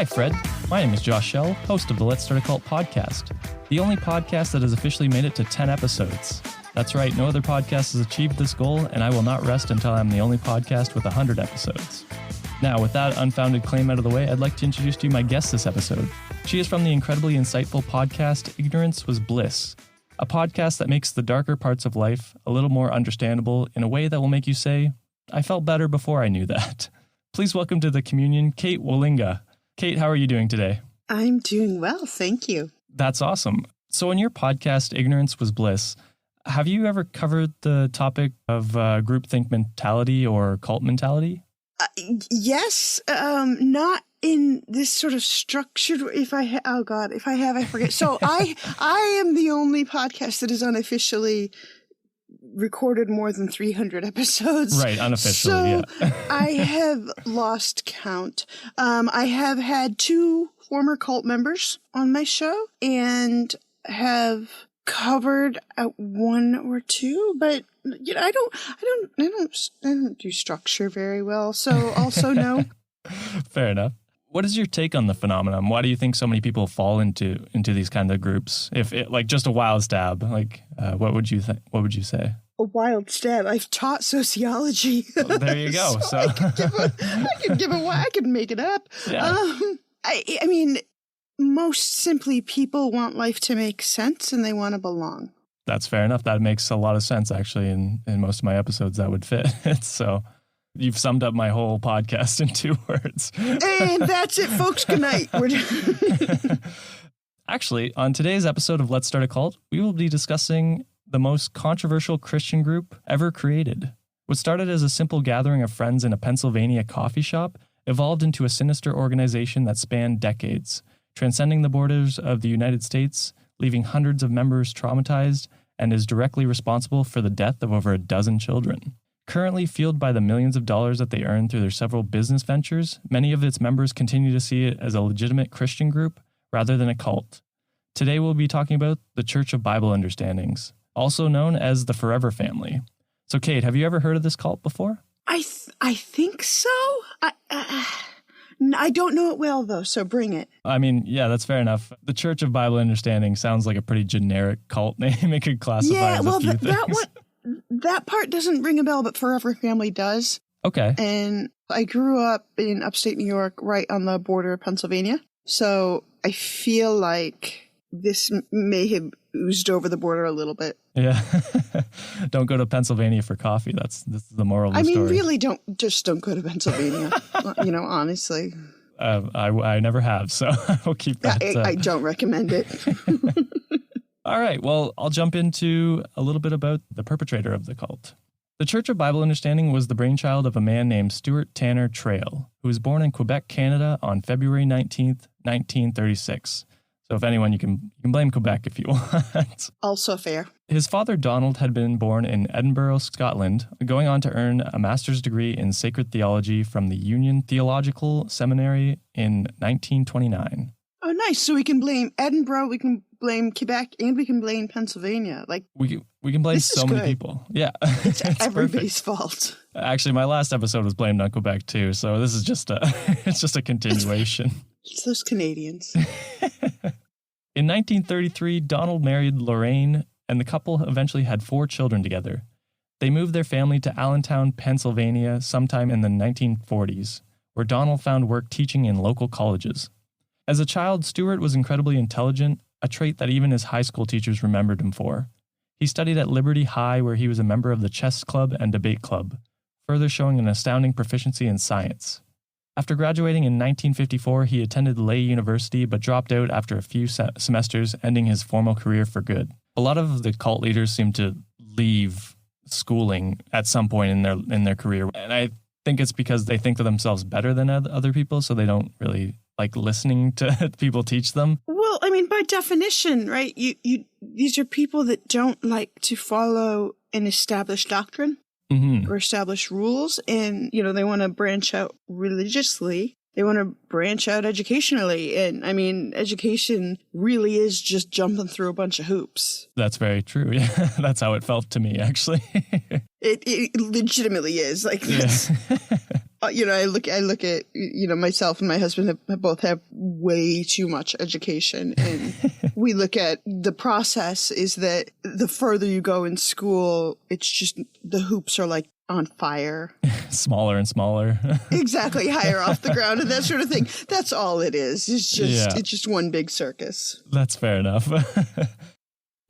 Hi, Fred. My name is Josh Shell, host of the Let's Start a Cult podcast, the only podcast that has officially made it to 10 episodes. That's right, no other podcast has achieved this goal, and I will not rest until I'm the only podcast with 100 episodes. Now, with that unfounded claim out of the way, I'd like to introduce to you my guest this episode. She is from the incredibly insightful podcast Ignorance Was Bliss, a podcast that makes the darker parts of life a little more understandable in a way that will make you say, I felt better before I knew that. Please welcome to the communion, Kate Wallinga. Kate, how are you doing today? I'm doing well, thank you. That's awesome. So in your podcast, Ignorance Was Bliss, have you ever covered the topic of groupthink mentality or cult mentality? Yes, not in this sort of structured. If I have, I forget. So I am the only podcast that is unofficially recorded more than 300 episodes. Right, unofficially, so yeah. I have lost count. I have had 2 former cult members on my show and have covered 1 or 2, but you know, I don't do structure very well. So also no. Fair enough. What is your take on the phenomenon? Why do you think so many people fall into these kind of groups? If it, like just a wild stab, like what would you say? A wild stab. I've taught sociology. Well, there you go. So I could make it up. Yeah. I mean, most simply, people want life to make sense and they want to belong. That's fair enough. That makes a lot of sense, actually. In most of my episodes, that would fit. So you've summed up my whole podcast in 2 words. And that's it, folks. Good night. Actually, on today's episode of Let's Start a Cult, we will be discussing the most controversial Christian group ever created. What started as a simple gathering of friends in a Pennsylvania coffee shop evolved into a sinister organization that spanned decades, transcending the borders of the United States, leaving hundreds of members traumatized, and is directly responsible for the death of over a dozen children. Currently fueled by the millions of dollars that they earn through their several business ventures, many of its members continue to see it as a legitimate Christian group rather than a cult. Today we'll be talking about the Church of Bible Understandings, also known as the Forever Family. So Kate, have you ever heard of this cult before? I think so. I don't know it well, though, so bring it. I mean, yeah, that's fair enough. The Church of Bible Understanding sounds like a pretty generic cult name. It could classify as a few things. That part doesn't ring a bell, but Forever Family does. Okay. And I grew up in upstate New York, right on the border of Pennsylvania. So I feel like this may have oozed over the border a little bit. Yeah. Don't go to Pennsylvania for coffee. This is the moral of the story. I mean, really, don't go to Pennsylvania. Honestly. I never have, so I will keep that. I don't recommend it. All right, well, I'll jump into a little bit about the perpetrator of the cult. The Church of Bible Understanding was the brainchild of a man named Stuart Tanner Trail, who was born in Quebec, Canada on February 19th, 1936. So if anyone, you can blame Quebec if you want. Also fair. His father, Donald, had been born in Edinburgh, Scotland, going on to earn a master's degree in sacred theology from the Union Theological Seminary in 1929. Oh, nice. So we can blame Edinburgh, we can blame Quebec, and we can blame Pennsylvania. Like we can blame so many people. Yeah. It's everybody's fault. Actually, my last episode was blamed on Quebec too, so this is just a continuation. It's those Canadians. In 1933, Donald married Lorraine, and the couple eventually had 4 children together. They moved their family to Allentown, Pennsylvania sometime in the 1940s, where Donald found work teaching in local colleges. As a child, Stuart was incredibly intelligent, a trait that even his high school teachers remembered him for. He studied at Liberty High, where he was a member of the chess club and debate club, further showing an astounding proficiency in science. After graduating in 1954, he attended Lay University but dropped out after a few semesters, ending his formal career for good. A lot of the cult leaders seem to leave schooling at some point in their career, and I think it's because they think of themselves better than other people, so they don't really like listening to people teach them. Well, I mean, by definition, right? These are people that don't like to follow an established doctrine. Mm-hmm. Or established rules, and they want to branch out religiously. They want to branch out educationally, and I mean, education really is just jumping through a bunch of hoops. That's very true. Yeah, that's how it felt to me, actually. It legitimately is like this. Yeah. I look at, myself and my husband both have way too much education. And we look at the process is that the further you go in school, it's just the hoops are like on fire. Smaller and smaller. Exactly. Higher off the ground and that sort of thing. That's all it is. It's just one big circus. That's fair enough.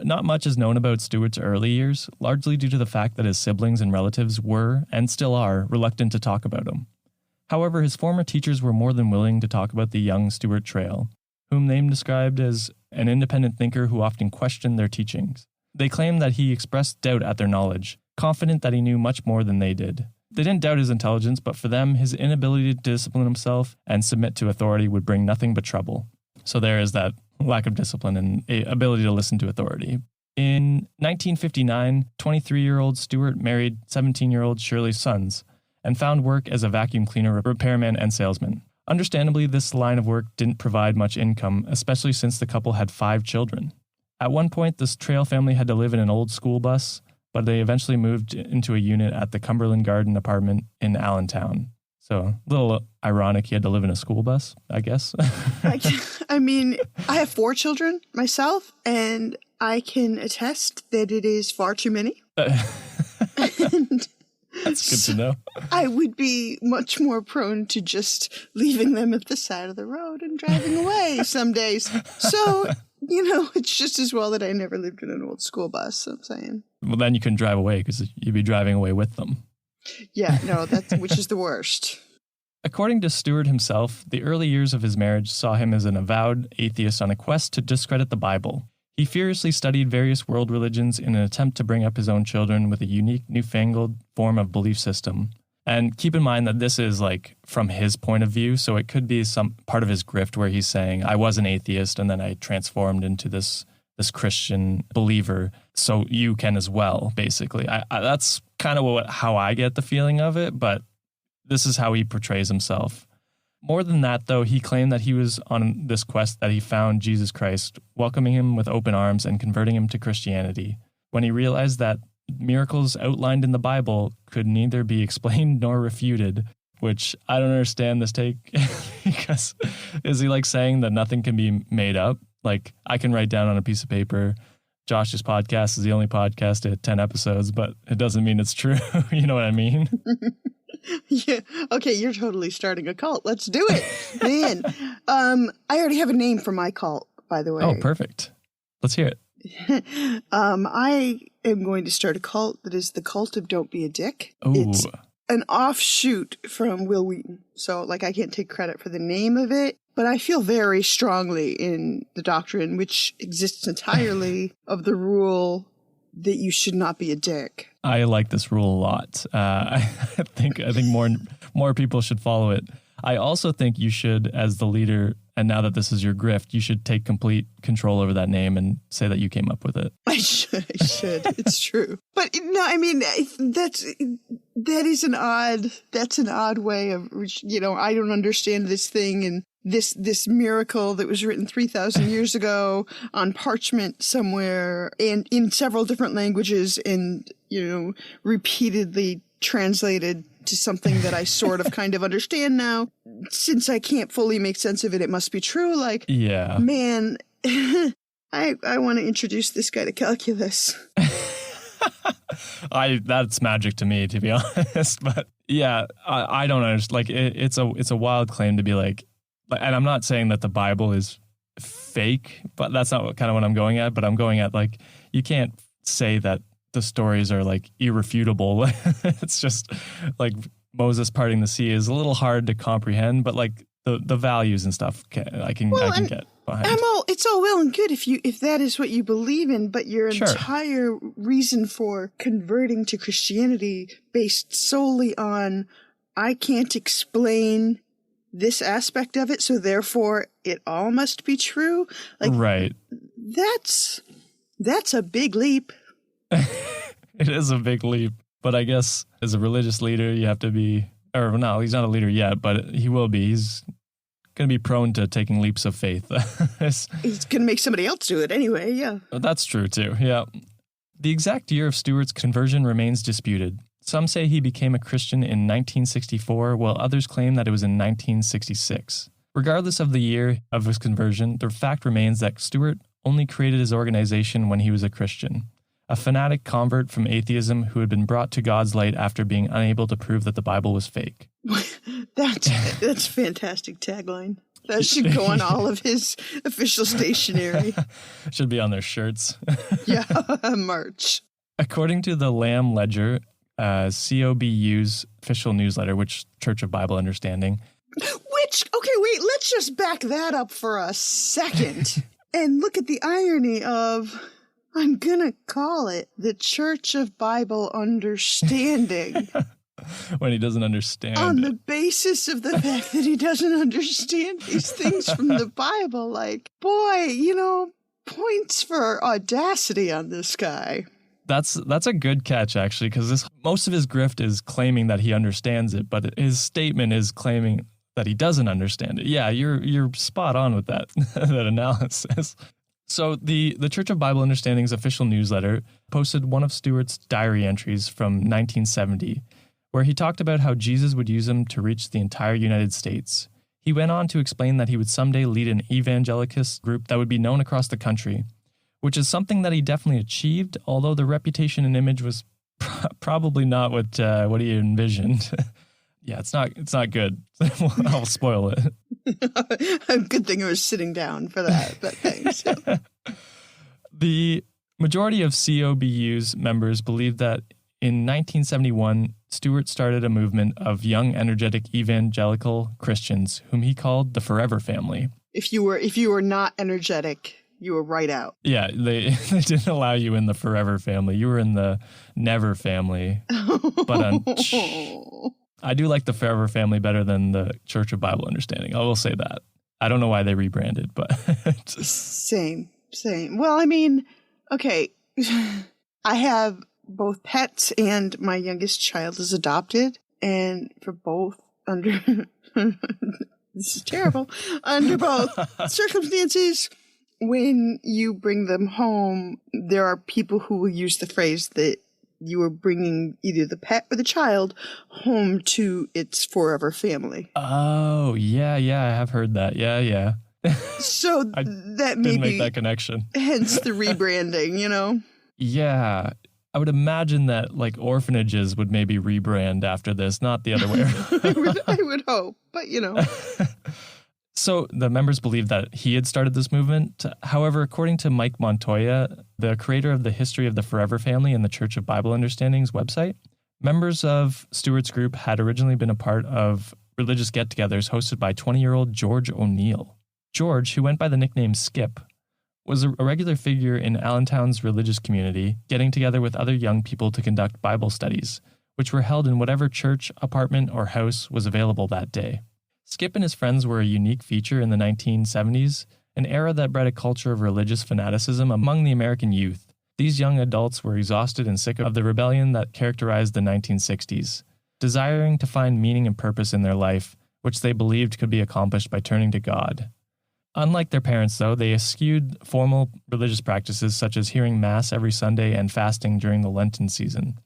Not much is known about Stuart's early years, largely due to the fact that his siblings and relatives were, and still are, reluctant to talk about him. However, his former teachers were more than willing to talk about the young Stuart Trail, whom they described as an independent thinker who often questioned their teachings. They claimed that he expressed doubt at their knowledge, confident that he knew much more than they did. They didn't doubt his intelligence, but for them, his inability to discipline himself and submit to authority would bring nothing but trouble. So there is that lack of discipline and ability to listen to authority. In 1959, 23-year-old Stuart married 17-year-old Shirley Sons and found work as a vacuum cleaner, repairman, and salesman. Understandably, this line of work didn't provide much income, especially since the couple had 5 children. At one point, this Trail family had to live in an old school bus, but they eventually moved into a unit at the Cumberland Garden apartment in Allentown. So a little ironic he had to live in a school bus, I guess. I mean, I have 4 children myself, and I can attest that it is far too many. And that's good to know. I would be much more prone to just leaving them at the side of the road and driving away some days. So, it's just as well that I never lived in an old school bus, I'm saying. Well, then you couldn't drive away because you'd be driving away with them. Yeah, no, which is the worst. According to Stuart himself, the early years of his marriage saw him as an avowed atheist on a quest to discredit the Bible. He furiously studied various world religions in an attempt to bring up his own children with a unique, newfangled form of belief system. And keep in mind that this is from his point of view, so it could be some part of his grift where he's saying, I was an atheist and then I transformed into this Christian believer, so you can as well, basically. That's kind of how I get the feeling of it, but this is how he portrays himself. More than that, though, he claimed that he was on this quest that he found Jesus Christ, welcoming him with open arms and converting him to Christianity, when he realized that miracles outlined in the Bible could neither be explained nor refuted, which I don't understand this take, because is he saying that nothing can be made up? I can write down on a piece of paper, Josh's podcast is the only podcast at 10 episodes, but it doesn't mean it's true. You know what I mean? Yeah. Okay, you're totally starting a cult. Let's do it. Man, I already have a name for my cult, by the way. Oh, perfect. Let's hear it. I am going to start a cult that is the cult of Don't Be a Dick. Ooh. It's an offshoot from Will Wheaton. So, I can't take credit for the name of it, but I feel very strongly in the doctrine, which exists entirely of the rule that you should not be a dick. I like this rule a lot. I think more people should follow it. I also think you should, as the leader, and now that this is your grift, you should take complete control over that name and say that you came up with it. I should. It's true. But no, I mean, that's an odd way of, I don't understand this thing and this miracle that was written 3,000 years ago on parchment somewhere and in several different languages and, repeatedly translated to something that I sort of kind of understand now. Since I can't fully make sense of it, it must be true. Yeah. Man, I want to introduce this guy to calculus. That's magic to me, to be honest. But yeah, I don't understand. It's a wild claim to be and I'm not saying that the Bible is fake, but that's not kind of what I'm going at. But I'm going at you can't say that the stories are irrefutable. It's just Moses parting the sea is a little hard to comprehend, but the values and stuff I can get behind. It's all well and good if that is what you believe in, but your entire reason for converting to Christianity based solely on I can't explain this aspect of it, so therefore it all must be true. Right. That's a big leap. It is a big leap, but I guess as a religious leader, you have to be, or no, he's not a leader yet, but he will be. He's going to be prone to taking leaps of faith. He's going to make somebody else do it anyway, yeah. That's true too, yeah. The exact year of Stuart's conversion remains disputed. Some say he became a Christian in 1964, while others claim that it was in 1966. Regardless of the year of his conversion, the fact remains that Stewart only created his organization when he was a Christian, a fanatic convert from atheism who had been brought to God's light after being unable to prove that the Bible was fake. That's fantastic tagline. That should go on all of his official stationery. Should be on their shirts. Yeah, merch. According to the Lamb Ledger, COBU's official newsletter, which Church of Bible Understanding. Okay, wait, let's just back that up for a second and look at the irony of, I'm gonna call it the Church of Bible Understanding. When he doesn't understand. On the basis of the fact that he doesn't understand these things from the Bible. Like, boy, points for audacity on this guy. That's a good catch, actually, because most of his grift is claiming that he understands it, but his statement is claiming that he doesn't understand it. Yeah, you're spot on with that that analysis. So the Church of Bible Understanding's official newsletter posted one of Stewart's diary entries from 1970, where he talked about how Jesus would use him to reach the entire United States. He went on to explain that he would someday lead an evangelicist group that would be known across the country, which is something that he definitely achieved, although the reputation and image was probably not what he envisioned. Yeah, it's not good. I'll spoil it. A good thing I was sitting down for that, but thanks. The majority of COBU's members believe that in 1971, Stewart started a movement of young, energetic evangelical Christians whom he called the Forever Family. If you were not energetic, you were right out. Yeah, they didn't allow you in the Forever Family. You were in the Never Family. But I do like the Forever Family better than the Church of Bible Understanding. I will say that. I don't know why they rebranded, but... Same. Well, I mean, okay, I have both pets and my youngest child is adopted, and for both under... this is terrible. Under both circumstances, when you bring them home, there are people who will use the phrase that you are bringing either the pet or the child home to its forever family. Oh, yeah, I have heard that. Yeah. So that maybe didn't make that connection. Hence the rebranding, Yeah. I would imagine that like orphanages would maybe rebrand after this, not the other way around. I would hope, but So the members believe that he had started this movement. However, according to Mike Montoya, the creator of the History of the Forever Family and the Church of Bible Understanding's website, members of Stewart's group had originally been a part of religious get-togethers hosted by 20-year-old George O'Neill. George, who went by the nickname Skip, was a regular figure in Allentown's religious community, getting together with other young people to conduct Bible studies, which were held in whatever church, apartment, or house was available that day. Skip and his friends were a unique feature in the 1970s, an era that bred a culture of religious fanaticism among the American youth. These young adults were exhausted and sick of the rebellion that characterized the 1960s, desiring to find meaning and purpose in their life, which they believed could be accomplished by turning to God. Unlike their parents, though, they eschewed formal religious practices such as hearing Mass every Sunday and fasting during the Lenten season.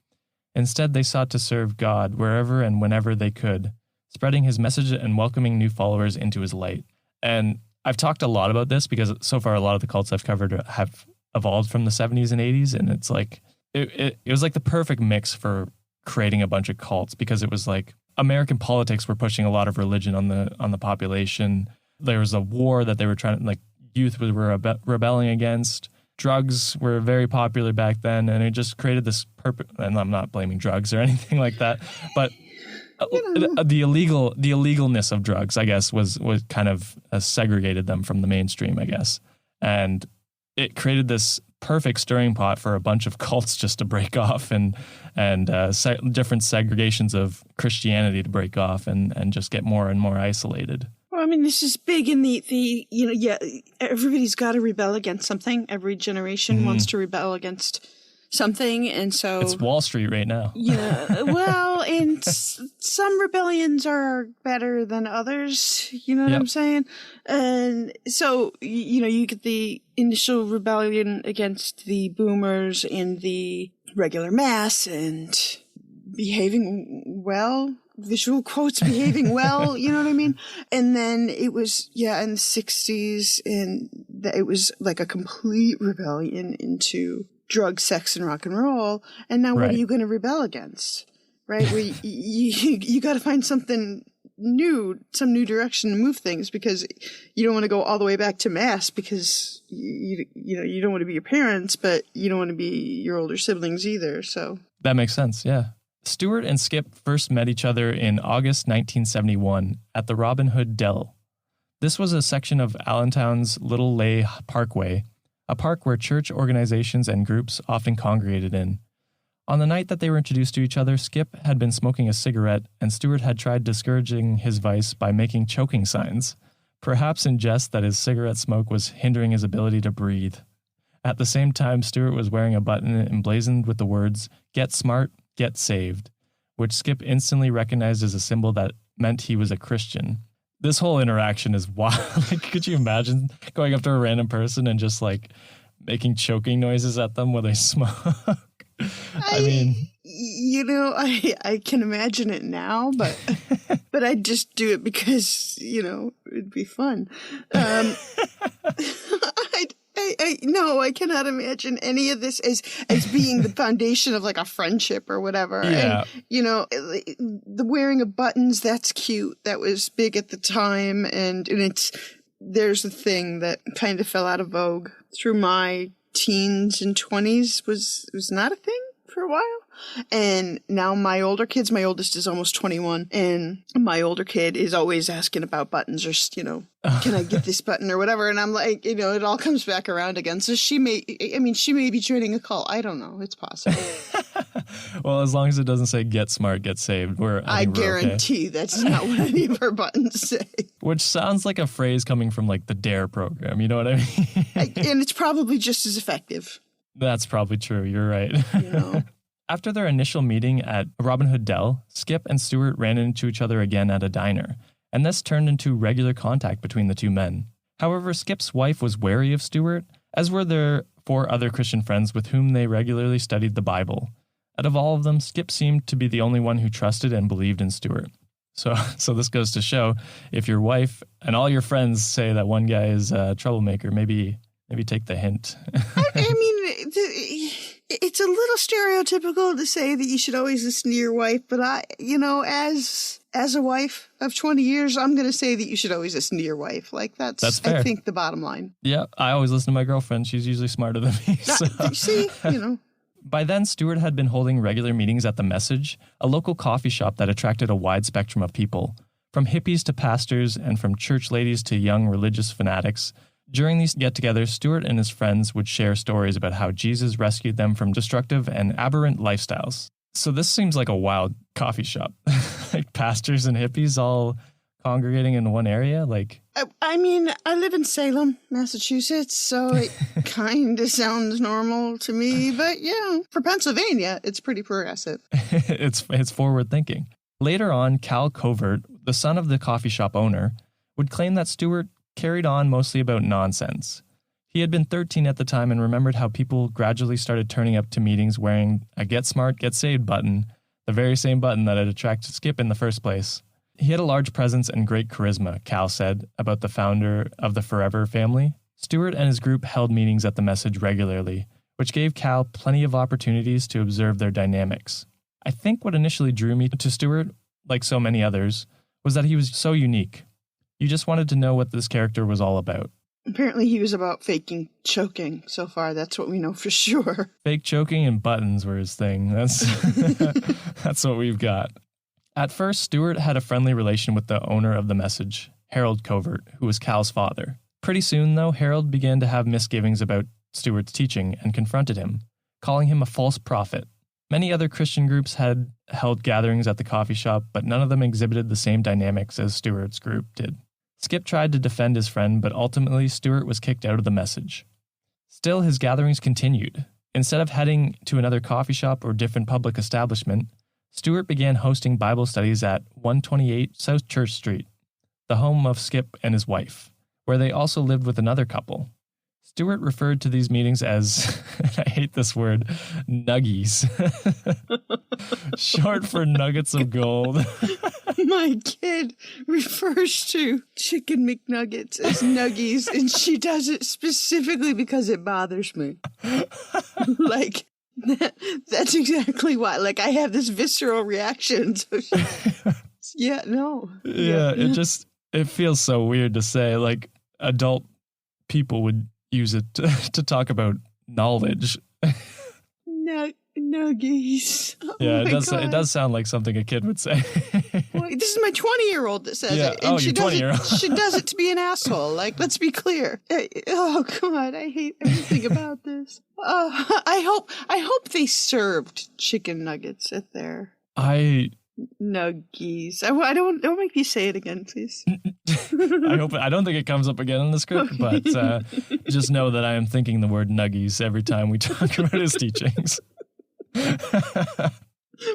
Instead, they sought to serve God wherever and whenever they could, spreading his message and welcoming new followers into his light. And I've talked a lot about this because so far a lot of the cults I've covered have evolved from the 70s and 80s, and it's like it was like the perfect mix for creating a bunch of cults, because it was like American politics were pushing a lot of religion on the population. There was a war that they were trying to, like, youth were rebelling against. Drugs were very popular back then, and it just created this and I'm not blaming drugs or anything like that, but the illegalness of drugs, I guess, was kind of segregated them from the mainstream, I guess. And it created this perfect stirring pot for a bunch of cults just to break off, and different segregations of Christianity to break off and just get more and more isolated. Well, I mean, this is big in the everybody's got to rebel against something. Every generation wants to rebel against something, and so it's Wall Street right now. Yeah, well, and some rebellions are better than others. You know what I'm saying? And so you get the initial rebellion against the boomers and the regular mass, and behaving well, visual quotes, behaving well, you know what I mean? And then it was, in the 60s, and it was like a complete rebellion into drugs, sex, and rock and roll. And now what are you going to rebel against? Right? Well, you got to find something new, some new direction to move things, because you don't want to go all the way back to mass, because you don't want to be your parents, but you don't want to be your older siblings either. So that makes sense. Yeah. Stuart and Skip first met each other in August 1971 at the Robin Hood Dell. This was a section of Allentown's Little Lay Parkway, a park where church organizations and groups often congregated in. On the night that they were introduced to each other, Skip had been smoking a cigarette, and Stuart had tried discouraging his vice by making choking signs, perhaps in jest that his cigarette smoke was hindering his ability to breathe. At the same time, Stuart was wearing a button emblazoned with the words, "Get smart, get saved," which Skip instantly recognized as a symbol that meant he was a Christian. This whole interaction is wild. Like, could you imagine going up to a random person and just like making choking noises at them while they smoke? I mean, I can imagine it now, but I'd just do it because, it'd be fun. No, I cannot imagine any of this as being the foundation of like a friendship or whatever. Yeah. And, the wearing of buttons, that's cute. That was big at the time. And there's a thing that kind of fell out of vogue through my teens and 20s was not a thing for a while. And now my oldest is almost 21, and my older kid is always asking about buttons, or, can I get this button or whatever? And I'm like, it all comes back around again. So she may be joining a cult. I don't know. It's possible. Well, as long as it doesn't say "Get smart, get saved," I guarantee that's not what any of her buttons say. Which sounds like a phrase coming from like the DARE program. You know what I mean? And it's probably just as effective. That's probably true. You're right. After their initial meeting at Robin Hood Dell, Skip and Stuart ran into each other again at a diner, and this turned into regular contact between the two men. However, Skip's wife was wary of Stuart, as were their 4 other Christian friends with whom they regularly studied the Bible. Out of all of them, Skip seemed to be the only one who trusted and believed in Stuart. So this goes to show, if your wife and all your friends say that one guy is a troublemaker, maybe take the hint. It's a little stereotypical to say that you should always listen to your wife, but as a wife of 20 years, I'm going to say that you should always listen to your wife. Like that's fair. I think the bottom line. Yeah, I always listen to my girlfriend. She's usually smarter than me. So. See, By then, Stuart had been holding regular meetings at The Message, a local coffee shop that attracted a wide spectrum of people, from hippies to pastors and from church ladies to young religious fanatics. During these get-togethers, Stuart and his friends would share stories about how Jesus rescued them from destructive and aberrant lifestyles. So this seems like a wild coffee shop. Like pastors and hippies all congregating in one area? I live in Salem, Massachusetts, so it kind of sounds normal to me. But yeah, for Pennsylvania, it's pretty progressive. It's forward-thinking. Later on, Cal Covert, the son of the coffee shop owner, would claim that Stuart carried on mostly about nonsense. He had been 13 at the time and remembered how people gradually started turning up to meetings wearing a "Get Smart, Get Saved" button, the very same button that had attracted Skip in the first place. He had a large presence and great charisma, Cal said about the founder of the Forever family. Stuart and his group held meetings at The Message regularly, which gave Cal plenty of opportunities to observe their dynamics. I think what initially drew me to Stuart, like so many others, was that he was so unique. You just wanted to know what this character was all about. Apparently he was about faking choking. So far, that's what we know for sure. Fake choking and buttons were his thing. That's what we've got. At first, Stuart had a friendly relation with the owner of The Message, Harold Covert, who was Cal's father. Pretty soon, though, Harold began to have misgivings about Stuart's teaching and confronted him, calling him a false prophet. Many other Christian groups had held gatherings at the coffee shop, but none of them exhibited the same dynamics as Stuart's group did. Skip tried to defend his friend, but ultimately Stuart was kicked out of The Message. Still, his gatherings continued. Instead of heading to another coffee shop or different public establishment, Stuart began hosting Bible studies at 128 South Church Street, the home of Skip and his wife, where they also lived with another couple. Stuart referred to these meetings as, I hate this word, nuggies. Short for nuggets of gold. My kid refers to chicken McNuggets as nuggies, and she does it specifically because it bothers me. Like, that's exactly why. Like, I have this visceral reaction. So yeah, no. Yeah, it feels so weird to say. Like, adult people would use it to talk about knowledge. Nuggies. Oh yeah, it does sound like something a kid would say. Well, this is my 20-year-old that says it. And your 20-year-old. She does it to be an asshole. Like, let's be clear. Oh, God, I hate everything about this. I hope they served chicken nuggets at their nuggies. I don't make me say it again, please. I don't think it comes up again in the script, but just know that I am thinking the word nuggies every time we talk about his teachings.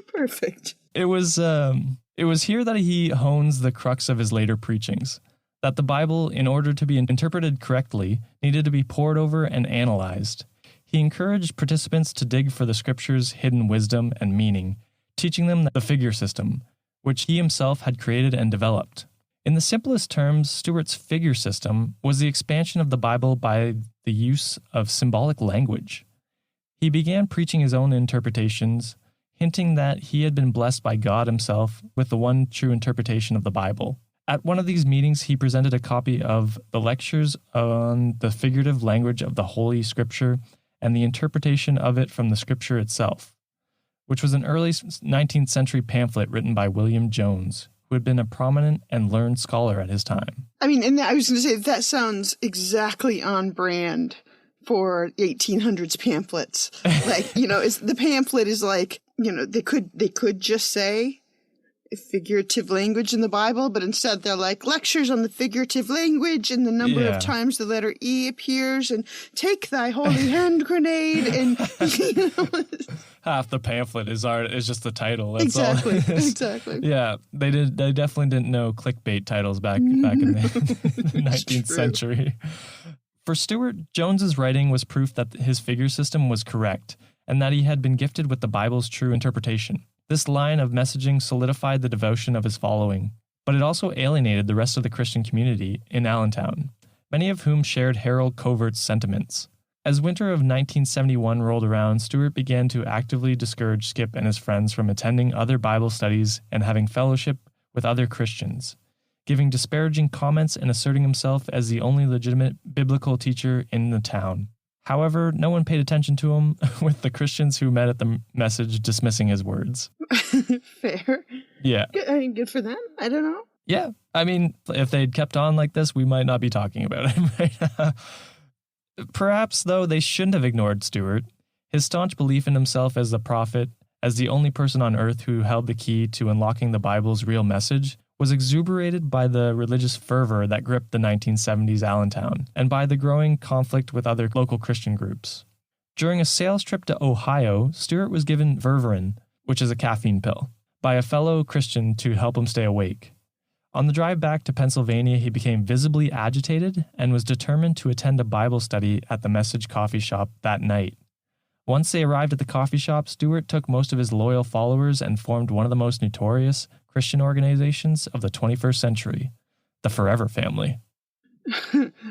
Perfect. It was here that he hones the crux of his later preachings, that the Bible, in order to be interpreted correctly, needed to be pored over and analyzed. He encouraged participants to dig for the scripture's hidden wisdom and meaning, teaching them the figure system, which he himself had created and developed. In the simplest terms, Stewart's figure system was the expansion of the Bible by the use of symbolic language. He began preaching his own interpretations, hinting that he had been blessed by God himself with the one true interpretation of the Bible. At one of these meetings, he presented a copy of the Lectures on the Figurative Language of the Holy Scripture and the interpretation of it from the Scripture itself, which was an early 19th century pamphlet written by William Jones, who had been a prominent and learned scholar at his time. I mean, and I was going to say, that sounds exactly on brand for 1800s pamphlets. Like, the pamphlet is like, they could just say figurative language in the Bible, but instead they're like lectures on the figurative language and the number of times the letter E appears and take thy holy hand grenade and half the pamphlet is just the title. That's exactly. all Exactly. Yeah, they definitely didn't know clickbait titles back in the 19th century. For Stewart, Jones's writing was proof that his figure system was correct and that he had been gifted with the Bible's true interpretation. This line of messaging solidified the devotion of his following, but it also alienated the rest of the Christian community in Allentown, many of whom shared Harold Covert's sentiments. As winter of 1971 rolled around, Stewart began to actively discourage Skip and his friends from attending other Bible studies and having fellowship with other Christians, giving disparaging comments and asserting himself as the only legitimate biblical teacher in the town. However, no one paid attention to him, with the Christians who met at the message dismissing his words. Fair. Yeah. Good for them. I don't know. Yeah. I mean, if they'd kept on like this, we might not be talking about him right now. Perhaps, though, they shouldn't have ignored Stewart. His staunch belief in himself as the prophet, as the only person on earth who held the key to unlocking the Bible's real message, was exuberated by the religious fervor that gripped the 1970s Allentown, and by the growing conflict with other local Christian groups. During a sales trip to Ohio, Stewart was given Ververin, which is a caffeine pill, by a fellow Christian to help him stay awake. On the drive back to Pennsylvania, he became visibly agitated and was determined to attend a Bible study at the Message coffee shop that night. Once they arrived at the coffee shop, Stewart took most of his loyal followers and formed one of the most notorious Christian organizations of the 21st century, the Forever Family.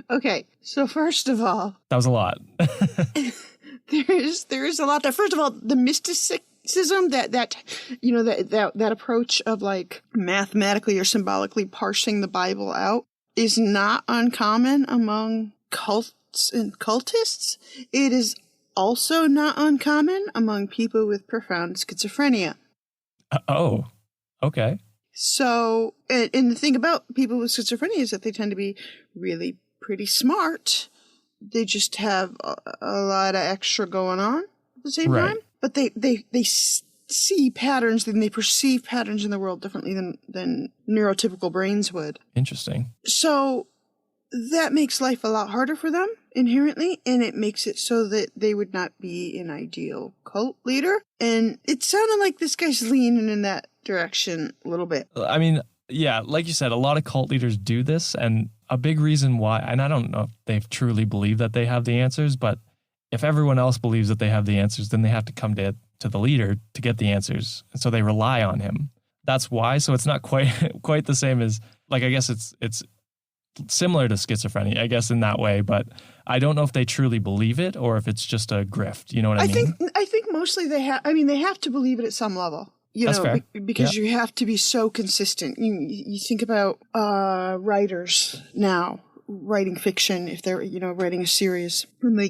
Okay, so first of all... That was a lot. there is a lot there. First of all, the mysticism, that approach of like mathematically or symbolically parsing the Bible out is not uncommon among cults and cultists. It is also not uncommon among people with profound schizophrenia. Oh, okay. So, and the thing about people with schizophrenia is that they tend to be really pretty smart. They just have a lot of extra going on at the same time. But they see patterns and they perceive patterns in the world differently than neurotypical brains would. Interesting. So that makes life a lot harder for them inherently, and it makes it so that they would not be an ideal cult leader. And it sounded like this guy's leaning in that direction a little bit. I mean, yeah, like you said, a lot of cult leaders do this, and a big reason why, and I don't know if they truly believe that they have the answers, but if everyone else believes that they have the answers, then they have to come to to the leader to get the answers. And so they rely on him. That's why. So it's not quite the same as, like, I guess it's similar to schizophrenia, I guess, in that way, but I don't know if they truly believe it or if it's just a grift. You know what I mean? I think mostly they have to believe it at some level. That's fair. Because you have to be so consistent. You think about writers now writing fiction, if they're writing a series, and they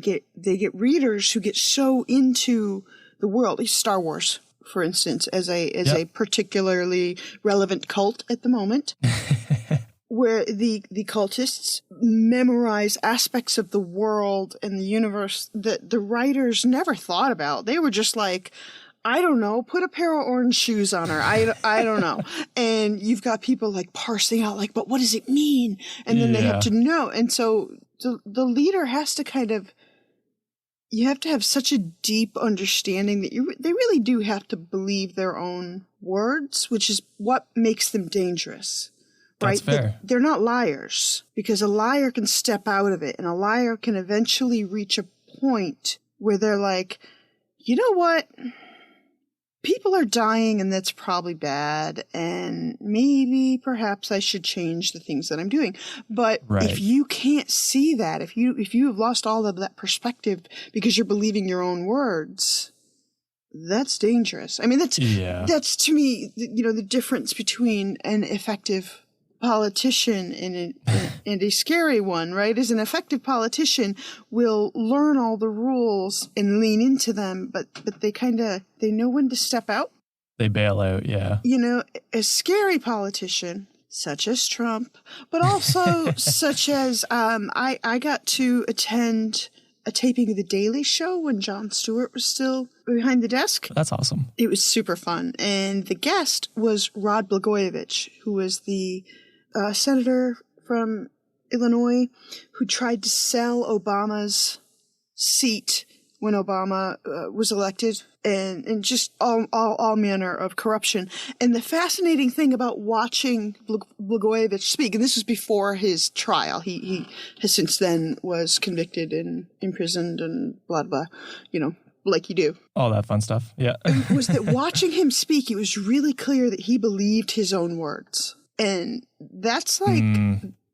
get readers who get so into the world. Star Wars, for instance, as a particularly relevant cult at the moment. Where the cultists memorize aspects of the world and the universe that the writers never thought about. They were just like, I don't know, put a pair of orange shoes on her. I don't know. And you've got people like parsing out like, but what does it mean? And then they have to know. And so the leader has to you have to have such a deep understanding that they really do have to believe their own words, which is what makes them dangerous. Right? That's fair. They're not liars, because a liar can step out of it, and a liar can eventually reach a point where they're like, you know what? People are dying, and that's probably bad, and perhaps I should change the things that I'm doing. But if you can't see that, if you have lost all of that perspective because you're believing your own words, that's dangerous. I mean, that's to me, the difference between an effective politician and a scary one, right? Is an effective politician will learn all the rules and lean into them, but they know when to step out. They bail out, yeah. A scary politician, such as Trump, but also such as I got to attend a taping of The Daily Show when Jon Stewart was still behind the desk. That's awesome. It was super fun. And the guest was Rod Blagojevich, who was the senator from Illinois who tried to sell Obama's seat when Obama was elected, and just all manner of corruption. And the fascinating thing about watching Blagojevich speak, and this was before his trial, he has since then was convicted and imprisoned and blah, blah, like you do. All that fun stuff, yeah. Was that watching him speak, it was really clear that he believed his own words. And that's like,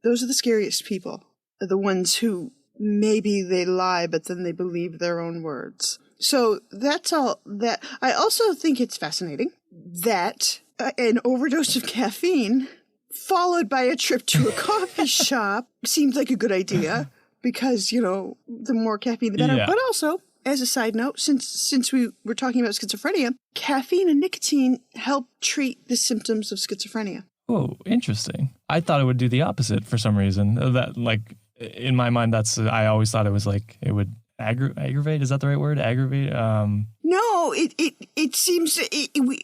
those are the scariest people, the ones who maybe they lie, but then they believe their own words. So that's all that. I also think it's fascinating that an overdose of caffeine followed by a trip to a coffee shop seems like a good idea because, the more caffeine, the better. Yeah. But also, as a side note, since we were talking about schizophrenia, caffeine and nicotine help treat the symptoms of schizophrenia. Oh, interesting. I thought it would do the opposite for some reason. That, like, in my mind, I always thought it was like, it would aggravate. Is that the right word? Aggravate? No, it seems,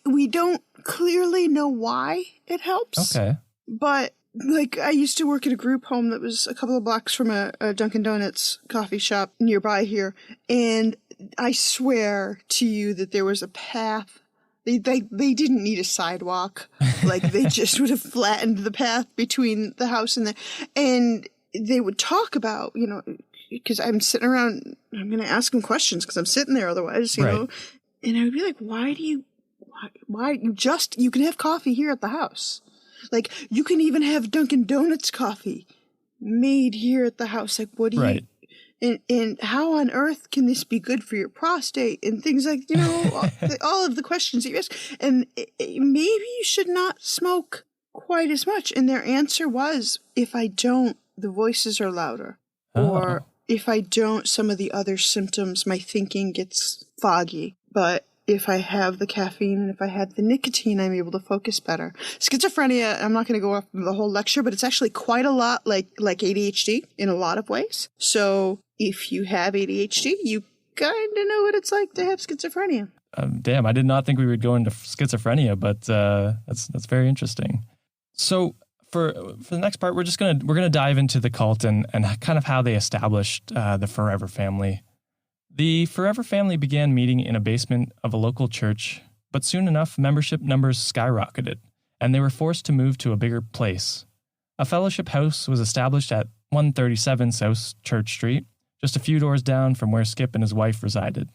we don't clearly know why it helps. Okay. But, like, I used to work at a group home that was a couple of blocks from a Dunkin' Donuts coffee shop nearby here. And I swear to you that there was a path. They didn't need a sidewalk. Like, they just would have flattened the path between the house and and they would talk about, because I'm sitting around, I'm going to ask them questions because I'm sitting there otherwise, you know, and I would be like, why you can have coffee here at the house. Like, you can even have Dunkin' Donuts coffee made here at the house. Like, what do you... And how on earth can this be good for your prostate and things like, all of the questions that you ask. And maybe you should not smoke quite as much. And their answer was, if I don't, the voices are louder. Oh. Or if I don't, some of the other symptoms, my thinking gets foggy. But if I have the caffeine and if I have the nicotine, I'm able to focus better. Schizophrenia, I'm not going to go off the whole lecture, but it's actually quite a lot like ADHD in a lot of ways. So if you have ADHD, you kind of know what it's like to have schizophrenia. Damn, I did not think we would go into schizophrenia, but that's very interesting. So for the next part, we're gonna dive into the cult and kind of how they established the Forever Family. The Forever Family began meeting in a basement of a local church, but soon enough, membership numbers skyrocketed, and they were forced to move to a bigger place. A fellowship house was established at 137 South Church Street, just a few doors down from where Skip and his wife resided.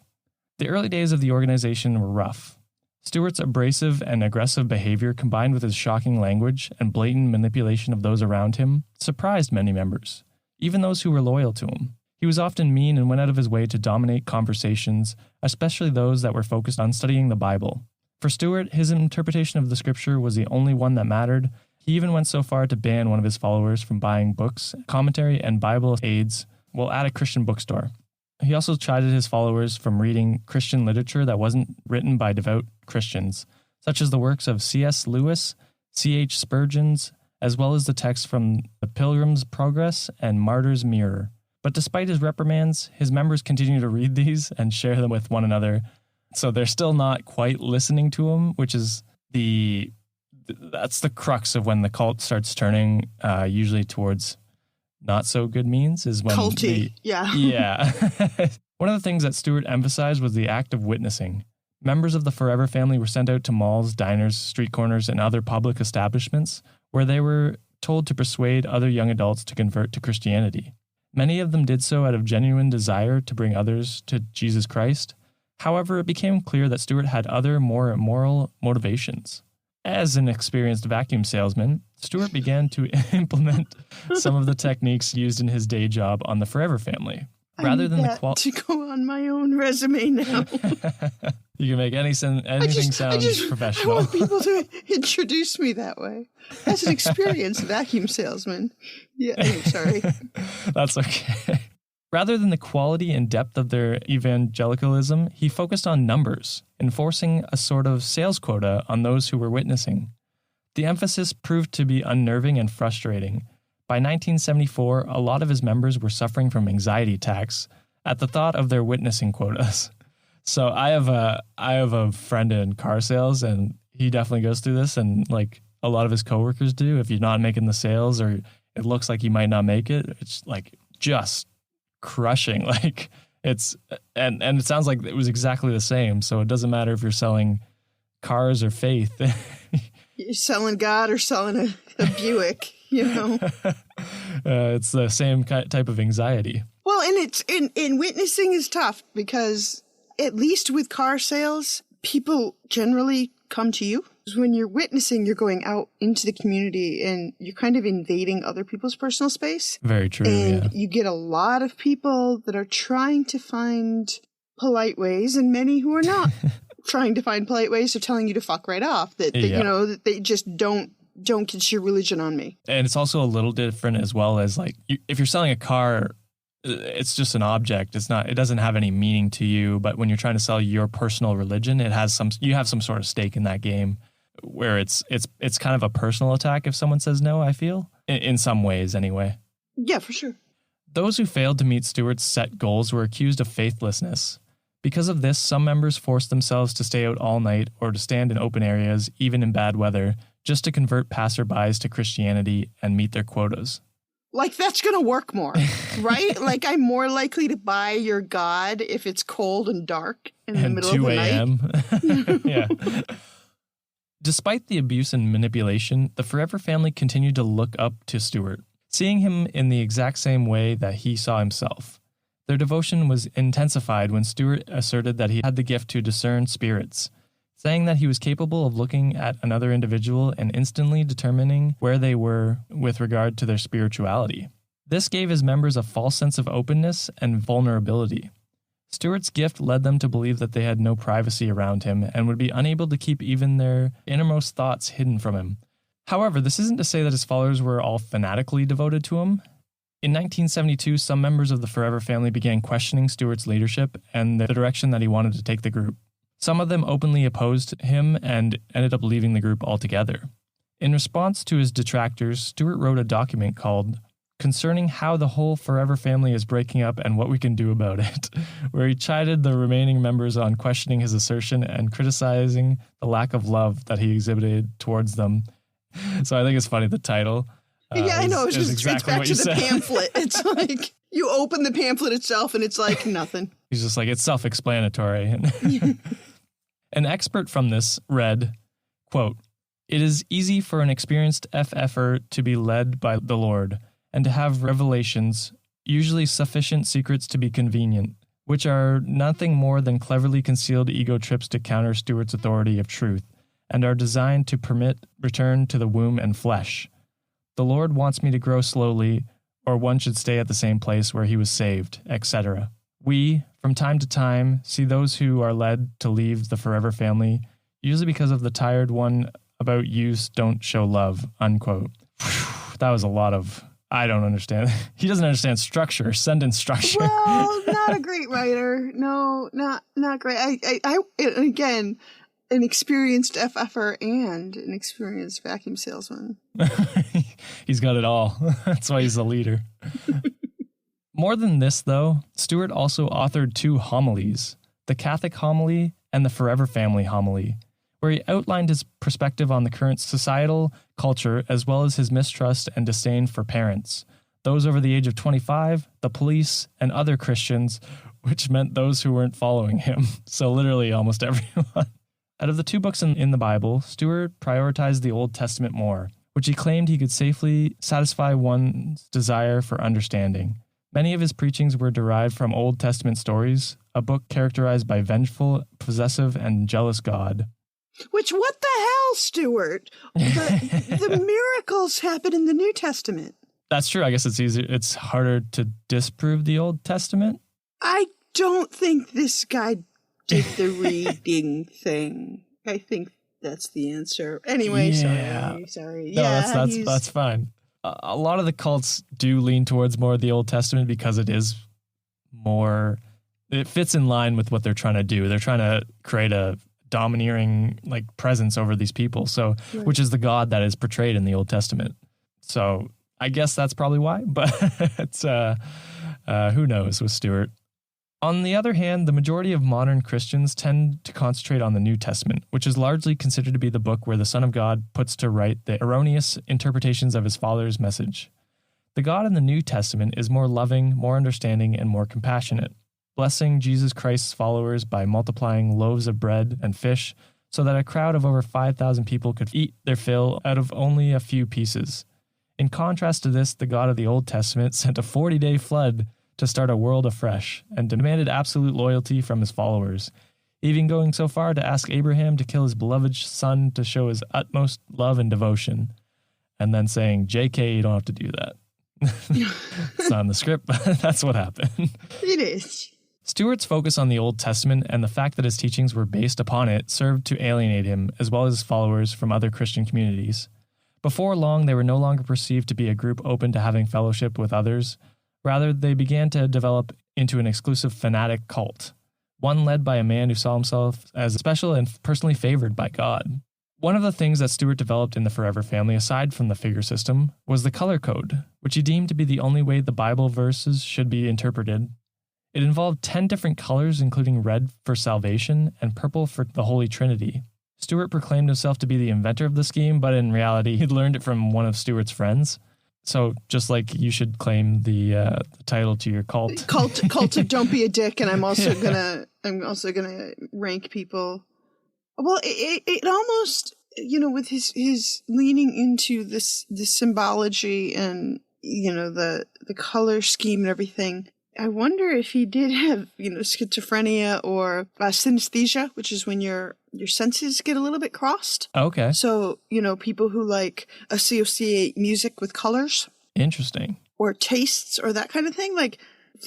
The early days of the organization were rough. Stewart's abrasive and aggressive behavior, combined with his shocking language and blatant manipulation of those around him, surprised many members, even those who were loyal to him. He was often mean and went out of his way to dominate conversations, especially those that were focused on studying the Bible. For Stewart, his interpretation of the scripture was the only one that mattered. He even went so far to ban one of his followers from buying books, commentary, and Bible aids while at a Christian bookstore. He also chided his followers from reading Christian literature that wasn't written by devout Christians, such as the works of C.S. Lewis, C.H. Spurgeon's, as well as the texts from The Pilgrim's Progress and Martyr's Mirror. But despite his reprimands, his members continue to read these and share them with one another. So they're still not quite listening to him, which is that's the crux of when the cult starts turning usually towards not so good means is when culty. Yeah. One of the things that Stewart emphasized was the act of witnessing. Members of the Forever family were sent out to malls, diners, street corners, and other public establishments where they were told to persuade other young adults to convert to Christianity. Many of them did so out of genuine desire to bring others to Jesus Christ. However, it became clear that Stewart had other, more immoral motivations. As an experienced vacuum salesman, Stewart began to implement some of the techniques used in his day job on the Forever family. Rather than the to go on my own resume now. You can make anything sound professional. I want people to introduce me that way. As an experienced vacuum salesman. Yeah, I'm sorry. That's okay. Rather than the quality and depth of their evangelicalism, he focused on numbers, enforcing a sort of sales quota on those who were witnessing. The emphasis proved to be unnerving and frustrating. By 1974, a lot of his members were suffering from anxiety attacks at the thought of their witnessing quotas. So I have a friend in car sales, and he definitely goes through this, and like a lot of his coworkers do. If you're not making the sales, or it looks like you might not make it, it's like just crushing. Like and it sounds like it was exactly the same. So it doesn't matter if you're selling cars or faith. You're selling God or selling a Buick, you know. It's the same type of anxiety. Well, and it's in witnessing is tough because at least with car sales, people generally come to you. When you're witnessing, you're going out into the community and you're kind of invading other people's personal space. Very true. And you get a lot of people that are trying to find polite ways, and many who are not trying to find polite ways are telling you to fuck right off. That you know, that they just don't get your religion on me. And it's also a little different as well as like if you're selling a car, it's just an object. It doesn't have any meaning to you. But when you're trying to sell your personal religion, you have some sort of stake in that game, where it's kind of a personal attack if someone says no, I feel, in some ways anyway. Yeah, for sure. Those who failed to meet Stewart's set goals were accused of faithlessness. Because of this, some members forced themselves to stay out all night or to stand in open areas, even in bad weather, just to convert passerbys to Christianity and meet their quotas. Like, that's going to work more, right? Like, I'm more likely to buy your God if it's cold and dark in the middle of the night. Yeah. Despite the abuse and manipulation, the Forever family continued to look up to Stewart, seeing him in the exact same way that he saw himself. Their devotion was intensified when Stewart asserted that he had the gift to discern spirits, saying that he was capable of looking at another individual and instantly determining where they were with regard to their spirituality. This gave his members a false sense of openness and vulnerability. Stewart's gift led them to believe that they had no privacy around him and would be unable to keep even their innermost thoughts hidden from him. However, this isn't to say that his followers were all fanatically devoted to him. In 1972, some members of the Forever family began questioning Stewart's leadership and the direction that he wanted to take the group. Some of them openly opposed him and ended up leaving the group altogether. In response to his detractors, Stewart wrote a document called Concerning How the Whole Forever Family is Breaking Up and What We Can Do About It, where he chided the remaining members on questioning his assertion and criticizing the lack of love that he exhibited towards them. So I think it's funny, the title. Yeah, I know. It's back to the pamphlet. It's like you open the pamphlet itself and it's like nothing. He's just like, it's self-explanatory. An expert from this read, quote, "It is easy for an experienced FFer to be led by the Lord and to have revelations, usually sufficient secrets to be convenient, which are nothing more than cleverly concealed ego trips to counter Stewart's authority of truth, and are designed to permit return to the womb and flesh. The Lord wants me to grow slowly, or one should stay at the same place where he was saved, etc. We, from time to time, see those who are led to leave the forever family, usually because of the tired one about use don't show love, unquote. That was a lot of... I don't understand. He doesn't understand structure, sentence structure. Well, not a great writer. No, not great. I again, an experienced FFer and an experienced vacuum salesman. He's got it all. That's why he's the leader. More than this, though, Stewart also authored 2 homilies, the Catholic homily and the Forever Family homily, where he outlined his perspective on the current societal culture as well as his mistrust and disdain for parents, those over the age of 25, the police, and other Christians, which meant those who weren't following him. So literally almost everyone. Out of the 2 books in the Bible, Stewart prioritized the Old Testament more, which he claimed he could safely satisfy one's desire for understanding. Many of his preachings were derived from Old Testament stories, a book characterized by vengeful, possessive, and jealous God. Which, what the hell, Stuart? The miracles happen in the New Testament. That's true. I guess it's easier. It's harder to disprove the Old Testament. I don't think this guy did the reading thing. I think that's the answer. Anyway, sorry. No, that's fine. A lot of the cults do lean towards more of the Old Testament because it is more... It fits in line with what they're trying to do. They're trying to create a domineering presence over these people, so right. Which is the God that is portrayed in the Old Testament. So I guess that's probably why, but it's who knows with Stewart. On the other hand, the majority of modern Christians tend to concentrate on the New Testament, which is largely considered to be the book where the Son of God puts to right the erroneous interpretations of his Father's message. The God in the New Testament is more loving, more understanding, and more compassionate, blessing Jesus Christ's followers by multiplying loaves of bread and fish so that a crowd of over 5,000 people could eat their fill out of only a few pieces. In contrast to this, the God of the Old Testament sent a 40-day flood to start a world afresh and demanded absolute loyalty from his followers, even going so far to ask Abraham to kill his beloved son to show his utmost love and devotion, and then saying, JK, you don't have to do that. It's not in the script, but that's what happened. It is. Stewart's focus on the Old Testament and the fact that his teachings were based upon it served to alienate him, as well as his followers, from other Christian communities. Before long, they were no longer perceived to be a group open to having fellowship with others. Rather, they began to develop into an exclusive fanatic cult, one led by a man who saw himself as special and personally favored by God. One of the things that Stewart developed in the Forever Family, aside from the figure system, was the color code, which he deemed to be the only way the Bible verses should be interpreted. It involved 10 different colors, including red for salvation and purple for the Holy Trinity. Stewart proclaimed himself to be the inventor of the scheme, but in reality, he'd learned it from one of Stewart's friends. So just like you should claim the title to your cult. Cult of Don't Be a Dick, and I'm also gonna rank people. Well, it almost, with his leaning into this symbology and the color scheme and everything. I wonder if he did have, schizophrenia or synesthesia, which is when your senses get a little bit crossed. Okay. So, people who associate music with colors. Interesting. Or tastes or that kind of thing.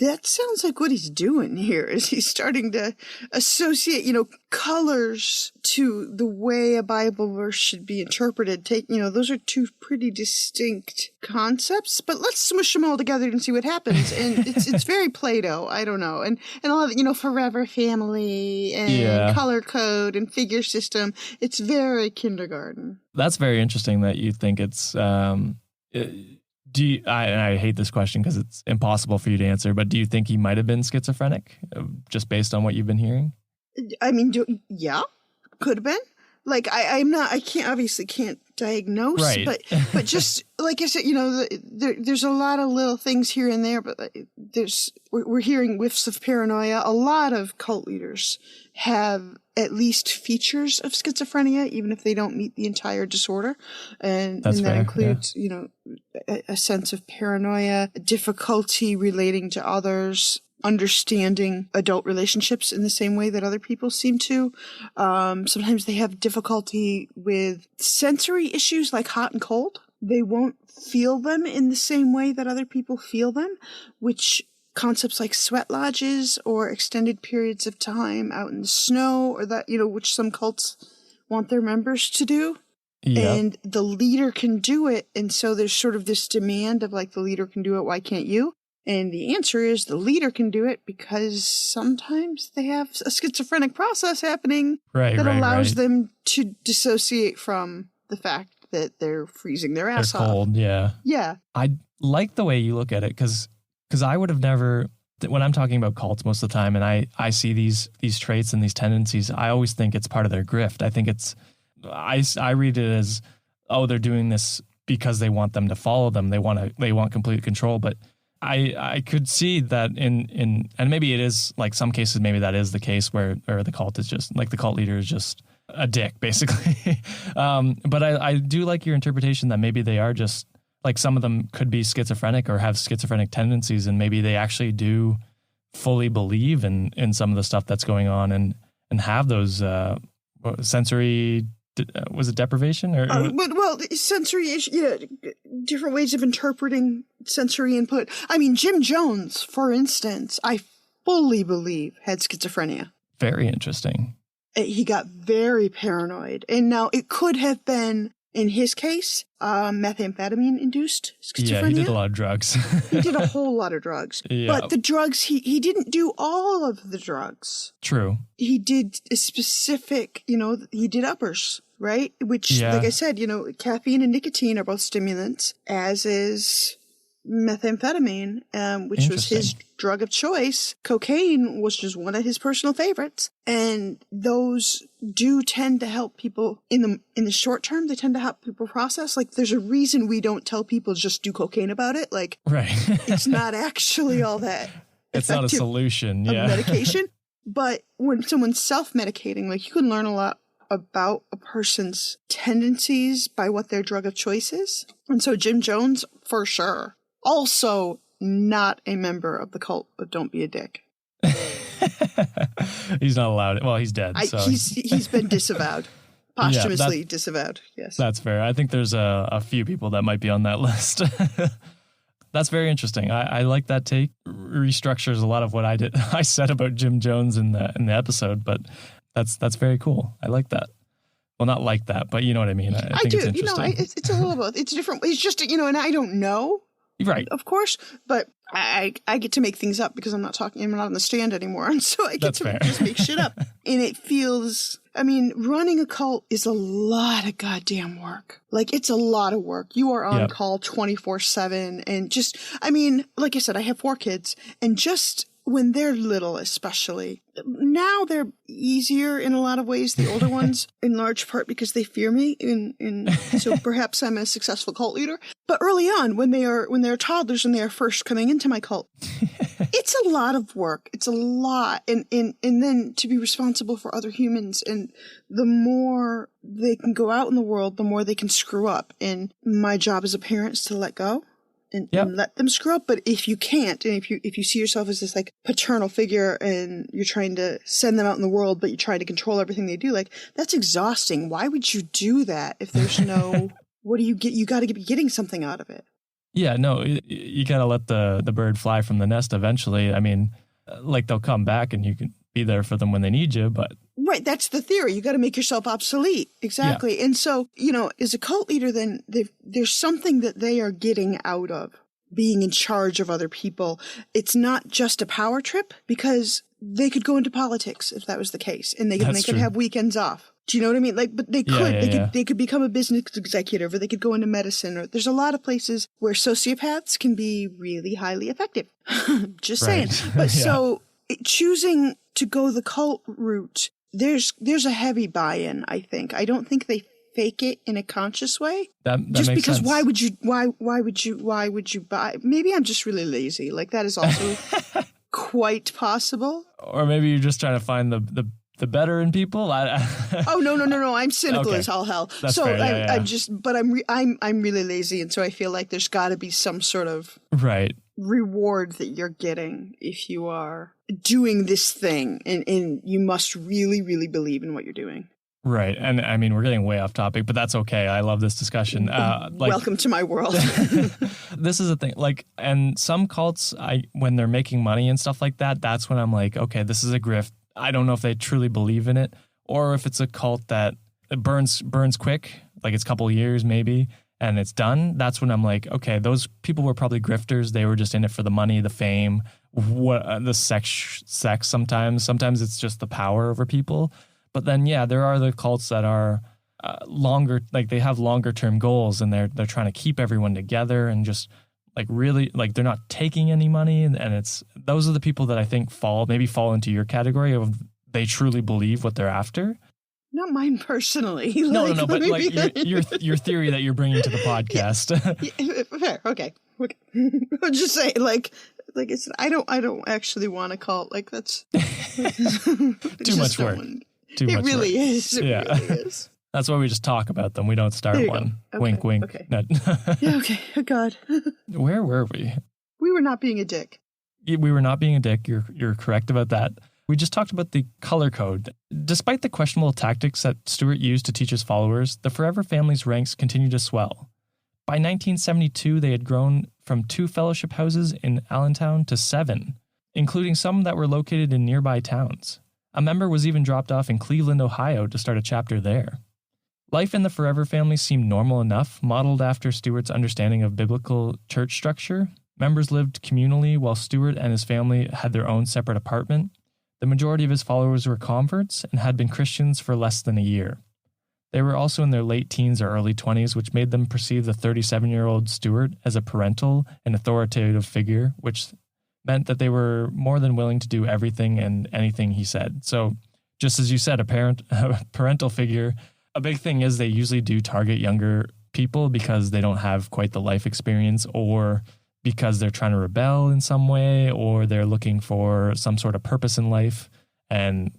That sounds like what he's doing here is he's starting to associate, colors to the way a Bible verse should be interpreted. Those are 2 pretty distinct concepts, but let's smush them all together and see what happens. And it's very Play-Doh. I don't know. And all of it, Forever Family and color code and figure system. It's very kindergarten. That's very interesting that you think it's, I hate this question because it's impossible for you to answer, but do you think he might have been schizophrenic just based on what you've been hearing? I mean, yeah, could have been. I obviously can't diagnose, right. but just like I said, there's a lot of little things here and there, but we're hearing whiffs of paranoia. A lot of cult leaders have at least features of schizophrenia, even if they don't meet the entire disorder. And that fair, includes, a sense of paranoia, difficulty relating to others, understanding adult relationships in the same way that other people seem to. Sometimes they have difficulty with sensory issues like hot and cold. They won't feel them in the same way that other people feel them, which concepts like sweat lodges or extended periods of time out in the snow, or that, which some cults want their members to do. Yep. And the leader can do it. And so there's sort of this demand of like, the leader can do it, why can't you? And the answer is the leader can do it because sometimes they have a schizophrenic process happening that allows them to dissociate from the fact that they're freezing their ass off. They're cold, yeah. Yeah. I like the way you look at it because I would have never, when I'm talking about cults most of the time and I see these traits and these tendencies, I always think it's part of their grift. I think I read it as, oh, they're doing this because they want them to follow them. They want complete control. But I could see that in and maybe it is like some cases, maybe that is the case where the cult is just like the cult leader is just a dick, basically. But I do like your interpretation that maybe they are just like, some of them could be schizophrenic or have schizophrenic tendencies, and maybe they actually do fully believe in some of the stuff that's going on and have those sensory. Was it deprivation or? Sensory, different ways of interpreting sensory input. I mean, Jim Jones, for instance, I fully believe had schizophrenia. Very interesting. He got very paranoid, and now it could have been, in his case, methamphetamine-induced schizophrenia. Yeah, he did a lot of drugs. He did a whole lot of drugs. Yeah. But the drugs, he didn't do all of the drugs. True. He did a specific, he did uppers, right? Which, like I said, caffeine and nicotine are both stimulants, as is methamphetamine, which was his drug of choice. Cocaine was just one of his personal favorites, and those do tend to help people in the short term. They tend to help people process. Like, there's a reason we don't tell people just do cocaine about it. Like, right. It's not actually all that. It's not a solution. Yeah, medication. But when someone's self-medicating, like, you can learn a lot about a person's tendencies by what their drug of choice is. And so Jim Jones, for sure. Also not a member of the cult of Don't Be a Dick. He's not allowed. Well, he's dead. So he's been disavowed. Posthumously disavowed. Yes. That's fair. I think there's a few people that might be on that list. That's very interesting. I like that take. Restructures a lot of what I said about Jim Jones in the episode, but that's very cool. I like that. Well, not like that, but you know what I mean. I think do. It's interesting. It's a little both. It's different. It's just, and I don't know. Right. Of course, but I get to make things up because I'm not on the stand anymore. And so I get to just make shit up. And it feels, running a cult is a lot of goddamn work. Like, it's a lot of work. You are on call 24/7. And just, like I said, I have 4 kids, and just when they're little, especially. Now they're easier in a lot of ways, the older ones, in large part because they fear me, so perhaps I'm a successful cult leader. But early on, when they're toddlers and they are first coming into my cult, it's a lot of work. It's a lot. And then to be responsible for other humans, and the more they can go out in the world, the more they can screw up. And my job as a parent is to let go. And let them screw up. But if you can't, and if you see yourself as this like paternal figure and you're trying to send them out in the world, but you're trying to control everything they do, like, that's exhausting. Why would you do that if there's no, what do you get? You got to be getting something out of it. Yeah, no, you got to let the bird fly from the nest eventually. Like, they'll come back and you can be there for them when they need you, but. Right, that's the theory. You got to make yourself obsolete. Exactly. Yeah. And so, as a cult leader, then there's something that they are getting out of being in charge of other people. It's not just a power trip, because they could go into politics if that was the case, and they could have weekends off. Do you know what I mean? Like, but they could, they could become a business executive, or they could go into medicine, or there's a lot of places where sociopaths can be really highly effective. Just saying. But so choosing to go the cult route, there's a heavy buy-in, I think. I don't think they fake it in a conscious way. That just makes because sense. why would you buy? Maybe I'm just really lazy. Like, that is also quite possible. Or maybe you're just trying to find the better in people. Oh no! I'm cynical as all hell. That's so fair. I'm really lazy, and so I feel like there's got to be some sort of reward that you're getting if you are doing this thing, and you must really, really believe in what you're doing. Right. And I mean, we're getting way off topic, but that's okay. I love this discussion. Welcome to my world. This is a thing. Like, and some cults, when they're making money and stuff like that, that's when I'm like, okay, this is a grift. I don't know if they truly believe in it, or if it's a cult that it burns quick, like it's a couple of years maybe, and it's done. That's when I'm like, okay, those people were probably grifters. They were just in it for the money, the fame, the sex sometimes. Sometimes it's just the power over people. But then, yeah, there are the cults that are longer, like they have longer term goals, and they're trying to keep everyone together and just like really, like they're not taking any money. And it's, those are the people that I think fall into your category of they truly believe what they're after. Not mine personally. No, but like your theory that you're bringing to the podcast. Yeah, fair. Okay. I'll just say like it's, I don't actually want a cult. Like that's too much work. It really is. It really is. That's why we just talk about them. We don't start one. Okay, wink, wink. Okay. No. Yeah, okay. Oh, God. Where were we? We were not being a dick. We were not being a dick. You're correct about that. We just talked about the color code. Despite the questionable tactics that Stewart used to teach his followers, the Forever family's ranks continued to swell. By 1972, they had grown from 2 fellowship houses in Allentown to 7, including some that were located in nearby towns. A member was even dropped off in Cleveland, Ohio to start a chapter there. Life in the Forever family seemed normal enough, modeled after Stewart's understanding of biblical church structure. Members lived communally while Stewart and his family had their own separate apartment. The majority of his followers were converts and had been Christians for less than a year. They were also in their late teens or early 20s, which made them perceive the 37-year-old Stewart as a parental and authoritative figure, which meant that they were more than willing to do everything and anything he said. So just as you said, a parental figure, a big thing is they usually do target younger people because they don't have quite the life experience, or because they're trying to rebel in some way, or they're looking for some sort of purpose in life. And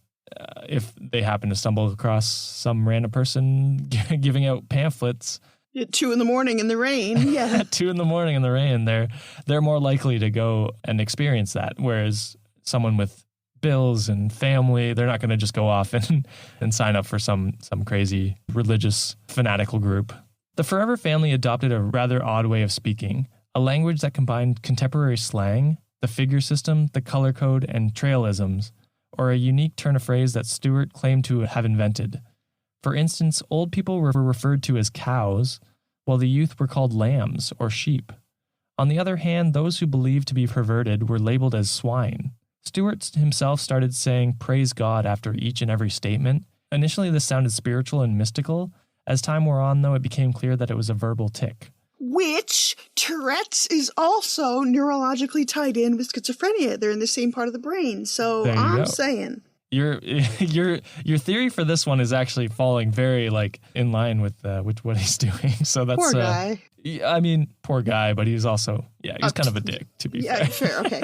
if they happen to stumble across some random person giving out pamphlets at 2 a.m. in the rain, yeah. At 2 a.m. in the rain, they're more likely to go and experience that. Whereas someone with bills and family, they're not going to just go off and sign up for some crazy religious fanatical group. The Forever family adopted a rather odd way of speaking, a language that combined contemporary slang, the figure system, the color code, and trailisms, or a unique turn of phrase that Stewart claimed to have invented. For instance, old people were referred to as cows, while the youth were called lambs or sheep. On the other hand, those who believed to be perverted were labeled as swine. Stewart himself started saying praise God after each and every statement. Initially, this sounded spiritual and mystical. As time wore on, though, it became clear that it was a verbal tic. Which Tourette's is also neurologically tied in with schizophrenia. They're in the same part of the brain. So I'm saying. Your theory for this one is actually falling very in line with what he's doing. So that's poor guy. I mean, poor guy, but he's also he's kind of a dick, to be fair. Yeah, fair, okay.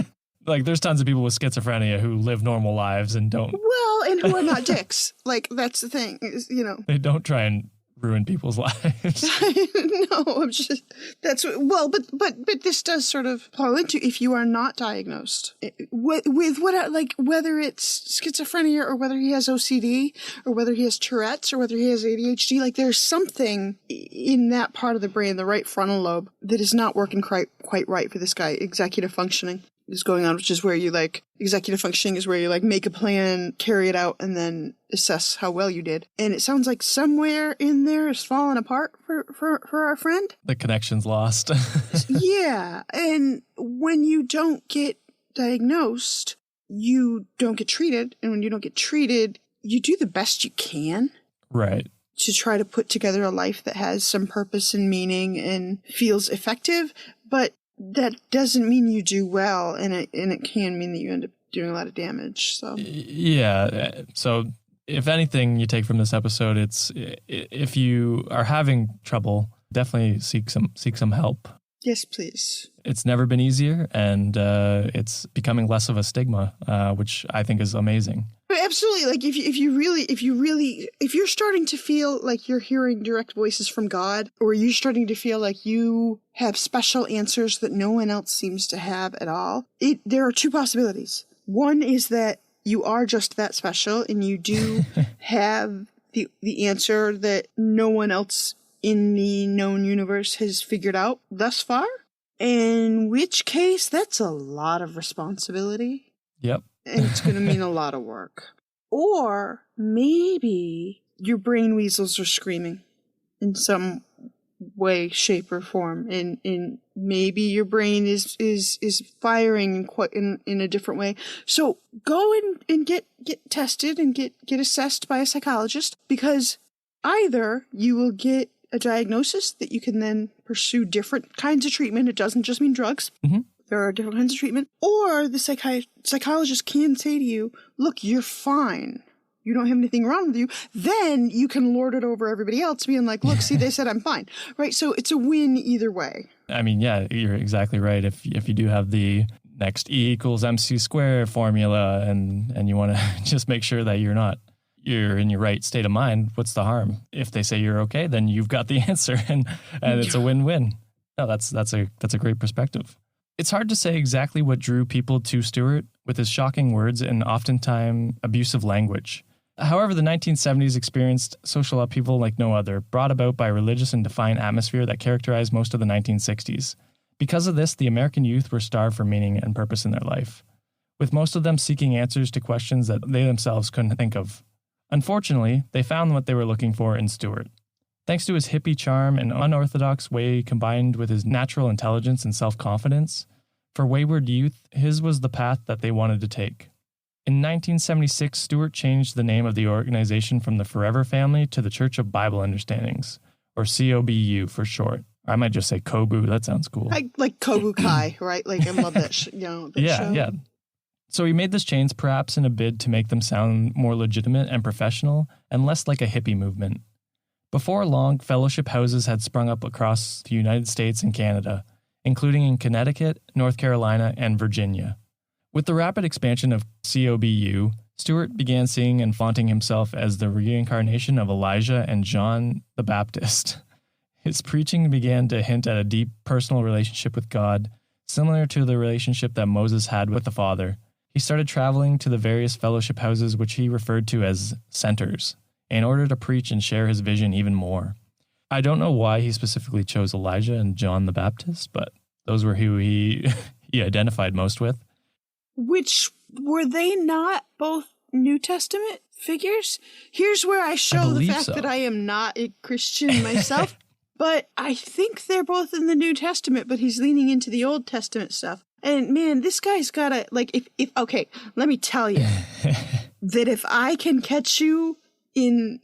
There's tons of people with schizophrenia who live normal lives and don't. Well, and who are not dicks. That's the thing, is, They don't try and ruin people's lives. No, I'm just, but this does sort of fall into, if you are not diagnosed with whether it's schizophrenia or whether he has OCD or whether he has Tourette's or whether he has ADHD, there's something in that part of the brain, the right frontal lobe, that is not working quite right for this guy. Executive functioning is going on, which is where you executive functioning is where you make a plan, carry it out, and then assess how well you did. And it sounds like somewhere in there is falling apart for our friend. The connection's lost. Yeah. And when you don't get diagnosed, you don't get treated. And when you don't get treated, you do the best you can. Right. To try to put together a life that has some purpose and meaning and feels effective. But that doesn't mean you do well, and it can mean that you end up doing a lot of damage. So yeah. So if anything you take from this episode, it's if you are having trouble, definitely seek some help. Yes, please. It's never been easier, and it's becoming less of a stigma, which I think is amazing. absolutely. Like if you're starting to feel like you're hearing direct voices from God, or you're starting to feel like you have special answers that no one else seems to have at all, there are two possibilities. One is that you are just that special and you do have the answer that no one else in the known universe has figured out thus far. In which case, that's a lot of responsibility. Yep. And it's going to mean a lot of work. Or maybe your brain weasels are screaming in some way, shape, or form. And maybe your brain is firing in a different way. So go and get tested and get assessed by a psychologist, because either you will get a diagnosis that you can then pursue different kinds of treatment. It doesn't just mean drugs. Mm-hmm. There are different kinds of treatment. Or the psychologist can say to you, look, you're fine. You don't have anything wrong with you. Then you can lord it over everybody else, being like, look, see, they said I'm fine. Right? So it's a win either way. I mean, yeah, you're exactly right. If you do have the next E equals MC squared formula and you want to just make sure that you're in your right state of mind, what's the harm? If they say you're okay, then you've got the answer and it's a win-win. No, that's a great perspective. It's hard to say exactly what drew people to Stewart with his shocking words and oftentimes abusive language. However, the 1970s experienced social upheaval like no other, brought about by a religious and defiant atmosphere that characterized most of the 1960s. Because of this, the American youth were starved for meaning and purpose in their life, with most of them seeking answers to questions that they themselves couldn't think of. Unfortunately, they found what they were looking for in Stewart. Thanks to his hippie charm and unorthodox way combined with his natural intelligence and self-confidence, for wayward youth, his was the path that they wanted to take. In 1976, Stewart changed the name of the organization from the Forever Family to the Church of Bible Understandings, or COBU for short. I might just say Kobu. That sounds cool. Like Kobu Kai, right? Like I love that. Show. Yeah. So he made this change perhaps in a bid to make them sound more legitimate and professional, and less like a hippie movement. Before long, fellowship houses had sprung up across the United States and Canada, including in Connecticut, North Carolina, and Virginia. With the rapid expansion of COBU, Stewart began seeing and flaunting himself as the reincarnation of Elijah and John the Baptist. His preaching began to hint at a deep personal relationship with God, similar to the relationship that Moses had with the Father. He started traveling to the various fellowship houses, which he referred to as centers, in order to preach and share his vision even more. I don't know why he specifically chose Elijah and John the Baptist, but those were who he identified most with. Which, were they not both New Testament figures? Here's where I show the fact that I am not a Christian myself, but I think they're both in the New Testament, but he's leaning into the Old Testament stuff. And man, this guy's gotta, like, if okay, let me tell you that if I can catch you in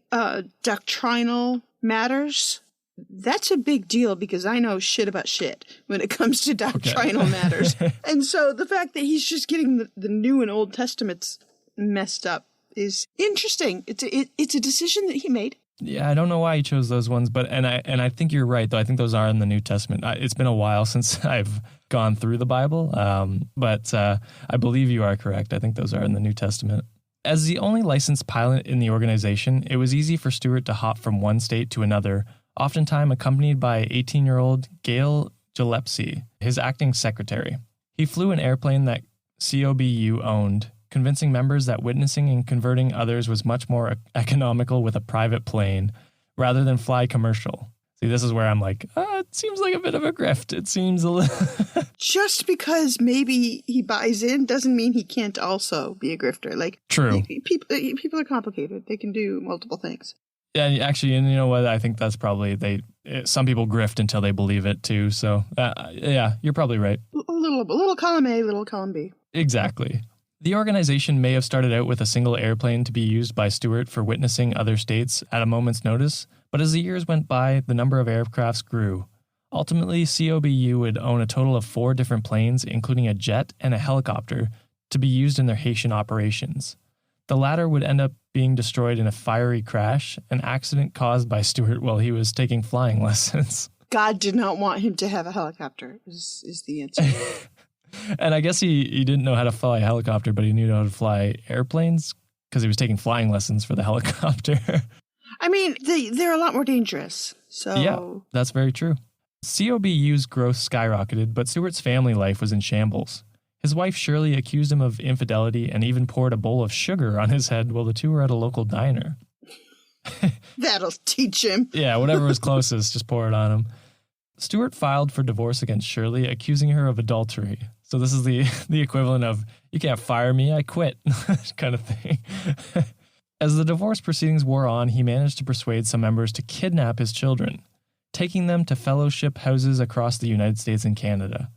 doctrinal matters, that's a big deal, because I know shit about shit when it comes to doctrinal matters. And so the fact that he's just getting the New and Old Testaments messed up is interesting. It's a decision that he made. Yeah, I don't know why he chose those ones, but and I think you're right, though. I think those are in the New Testament. It's been a while since I've gone through the Bible, but I believe you are correct. I think those are in the New Testament. As the only licensed pilot in the organization, it was easy for Stewart to hop from one state to another, oftentimes accompanied by 18-year-old Gail Gillespie, his acting secretary. He flew an airplane that COBU owned, convincing members that witnessing and converting others was much more economical with a private plane rather than fly commercial. See, this is where I'm like, it seems like a bit of a grift. It seems a little... Just because maybe he buys in doesn't mean he can't also be a grifter. Like, true. People are complicated. They can do multiple things. Yeah, actually, and you know what? I think that's probably some people grift until they believe it too. So, yeah, you're probably right. A little column A, little column B. Exactly. The organization may have started out with a single airplane to be used by Stewart for witnessing other states at a moment's notice, but as the years went by, the number of aircrafts grew. Ultimately, COBU would own a total of 4 different planes, including a jet and a helicopter, to be used in their Haitian operations. The latter would end up being destroyed in a fiery crash, an accident caused by Stewart while he was taking flying lessons. God did not want him to have a helicopter, is the answer. And I guess he didn't know how to fly a helicopter, but he knew how to fly airplanes, because he was taking flying lessons for the helicopter. I mean, they're a lot more dangerous. So Yeah, that's very true. COBU's growth skyrocketed, but Stewart's family life was in shambles. His wife Shirley accused him of infidelity and even poured a bowl of sugar on his head while the two were at a local diner. That'll teach him. Yeah, whatever was closest, just pour it on him. Stewart filed for divorce against Shirley, accusing her of adultery. So this is the equivalent of, you can't fire me, I quit, kind of thing. As the divorce proceedings wore on, he managed to persuade some members to kidnap his children, taking them to fellowship houses across the United States and Canada.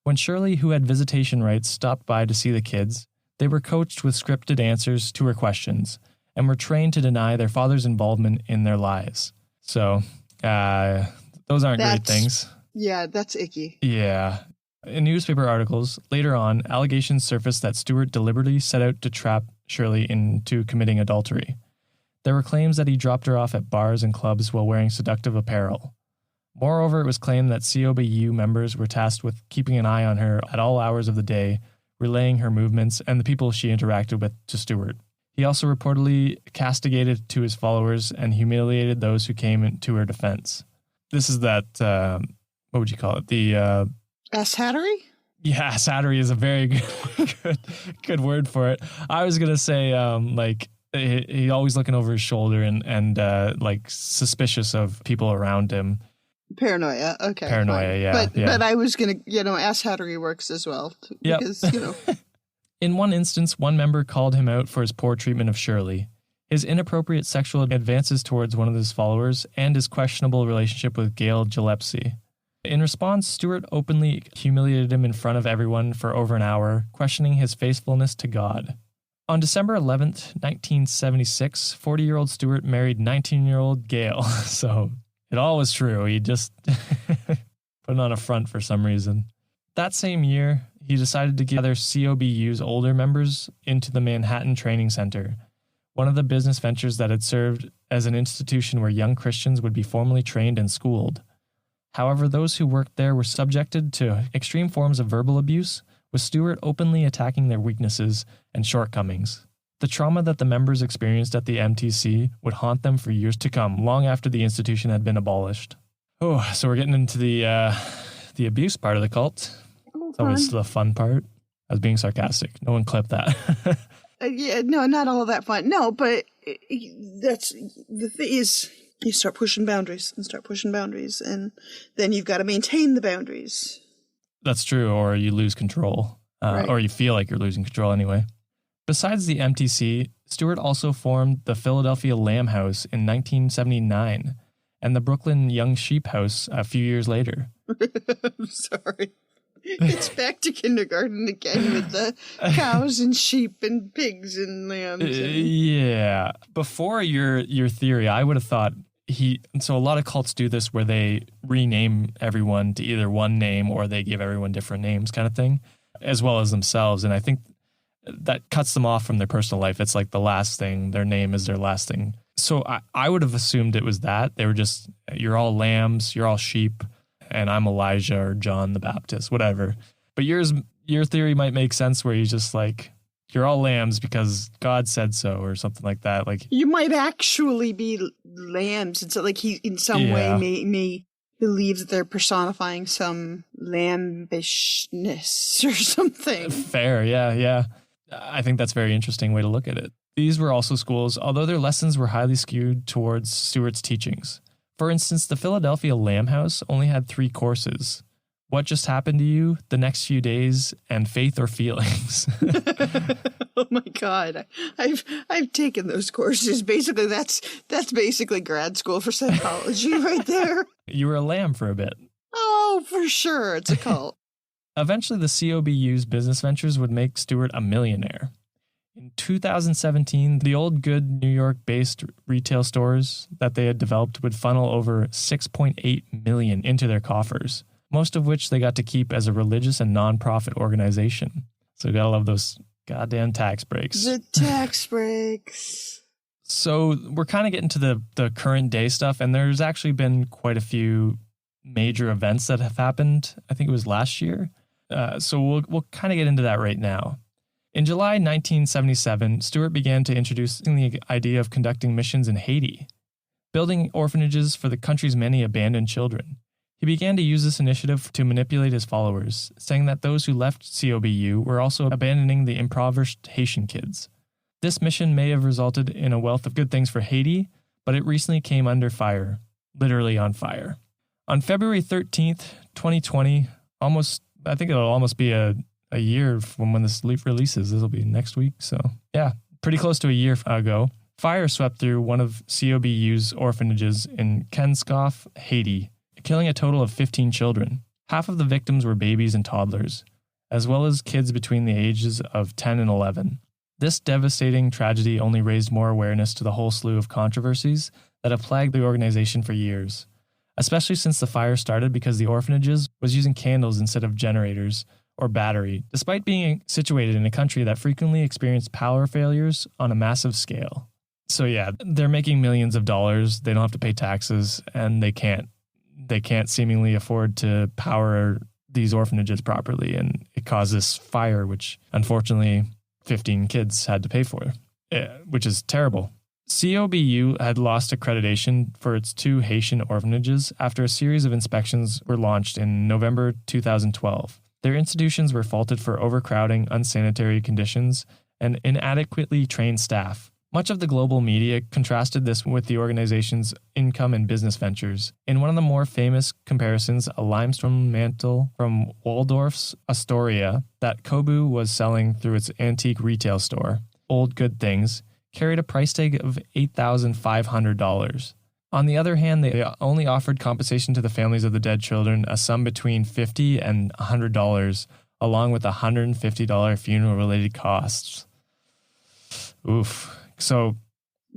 When Shirley, who had visitation rights, stopped by to see the kids, they were coached with scripted answers to her questions and were trained to deny their father's involvement in their lives. So, those aren't great things. Yeah, that's icky. Yeah. In newspaper articles, later on, allegations surfaced that Stewart deliberately set out to trap Shirley into committing adultery. There were claims that he dropped her off at bars and clubs while wearing seductive apparel. Moreover, it was claimed that COBU members were tasked with keeping an eye on her at all hours of the day, relaying her movements and the people she interacted with to Stewart. He also reportedly castigated to his followers and humiliated those who came to her defense. This is that, what would you call it? The asshattery? Yeah, asshattery is a very good word for it. I was going to say, like, he always looking over his shoulder and like suspicious of people around him. Paranoia. Okay. Paranoia, fine. yeah. But I was going to, asshattery works as well. Yep. Because, In one instance, one member called him out for his poor treatment of Shirley, his inappropriate sexual advances towards one of his followers, and his questionable relationship with Gail Gillespie. In response, Stewart openly humiliated him in front of everyone for over an hour, questioning his faithfulness to God. On December 11th, 1976, 40-year-old Stewart married 19-year-old Gail. So it all was true. He just put on a front for some reason. That same year, he decided to gather COBU's older members into the Manhattan Training Center, one of the business ventures that had served as an institution where young Christians would be formally trained and schooled. However, those who worked there were subjected to extreme forms of verbal abuse, with Stewart openly attacking their weaknesses and shortcomings. The trauma that the members experienced at the MTC would haunt them for years to come, long after the institution had been abolished. Oh, so we're getting into the abuse part of the cult. It's always the fun part. I was being sarcastic. No one clipped that. No, not all that fun. No, but that's the thing is, you start pushing boundaries, and then you've got to maintain the boundaries. That's true, or you lose control, right. Or you feel like you're losing control anyway. Besides the MTC, Stewart also formed the Philadelphia Lamb House in 1979 and the Brooklyn Young Sheep House a few years later. I'm sorry. It's back to kindergarten again with the cows and sheep and pigs and lambs. Yeah. Before your theory, I would have thought so a lot of cults do this where they rename everyone to either one name or they give everyone different names kind of thing, as well as themselves. And I think that cuts them off from their personal life. It's like the last thing, their name is their last thing. So I would have assumed it was that. They were just, you're all lambs, you're all sheep, and I'm Elijah or John the Baptist, whatever. But your theory might make sense where he's just like, you're all lambs because God said so or something like that. Like you might actually be lambs. It's like he in some way may believe that they're personifying some lambishness or something. Fair, yeah. I think that's a very interesting way to look at it. These were also schools, although their lessons were highly skewed towards Stewart's teachings. For instance, the Philadelphia Lamb House only had 3 courses: what just happened to you, the next few days, and faith or feelings. Oh my God. I've taken those courses. Basically, that's basically grad school for psychology right there. You were a lamb for a bit. Oh, for sure. It's a cult. Eventually, the COBU's business ventures would make Stewart a millionaire. In 2017, the old good New York-based retail stores that they had developed would funnel over $6.8 million into their coffers, most of which they got to keep as a religious and nonprofit organization. So you gotta love those goddamn tax breaks. The tax breaks. So we're kind of getting to the current day stuff, and there's actually been quite a few major events that have happened. I think it was last year. So we'll kind of get into that right now. In July 1977, Stewart began to introduce the idea of conducting missions in Haiti, building orphanages for the country's many abandoned children. He began to use this initiative to manipulate his followers, saying that those who left COBU were also abandoning the impoverished Haitian kids. This mission may have resulted in a wealth of good things for Haiti, but it recently came under fire, literally on fire. On February 13th, 2020, I think it'll almost be a year from when this releases. This will be next week. So yeah, pretty close to a year ago. Fire swept through one of COBU's orphanages in Kenskoff, Haiti, killing a total of 15 children. Half of the victims were babies and toddlers, as well as kids between the ages of 10 and 11. This devastating tragedy only raised more awareness to the whole slew of controversies that have plagued the organization for years, especially since the fire started because the orphanages was using candles instead of generators or battery, despite being situated in a country that frequently experienced power failures on a massive scale. So yeah, they're making millions of dollars, they don't have to pay taxes, and they can't seemingly afford to power these orphanages properly, and it caused this fire, which unfortunately 15 kids had to pay for, which is terrible. COBU had lost accreditation for its 2 Haitian orphanages after a series of inspections were launched in November 2012. Their institutions were faulted for overcrowding, unsanitary conditions, and inadequately trained staff. Much of the global media contrasted this with the organization's income and business ventures. In one of the more famous comparisons, a limestone mantle from Waldorf's Astoria that COBU was selling through its antique retail store, Old Good Things, carried a price tag of $8,500. On the other hand, they only offered compensation to the families of the dead children, a sum between $50 and $100, along with $150 funeral-related costs. Oof. So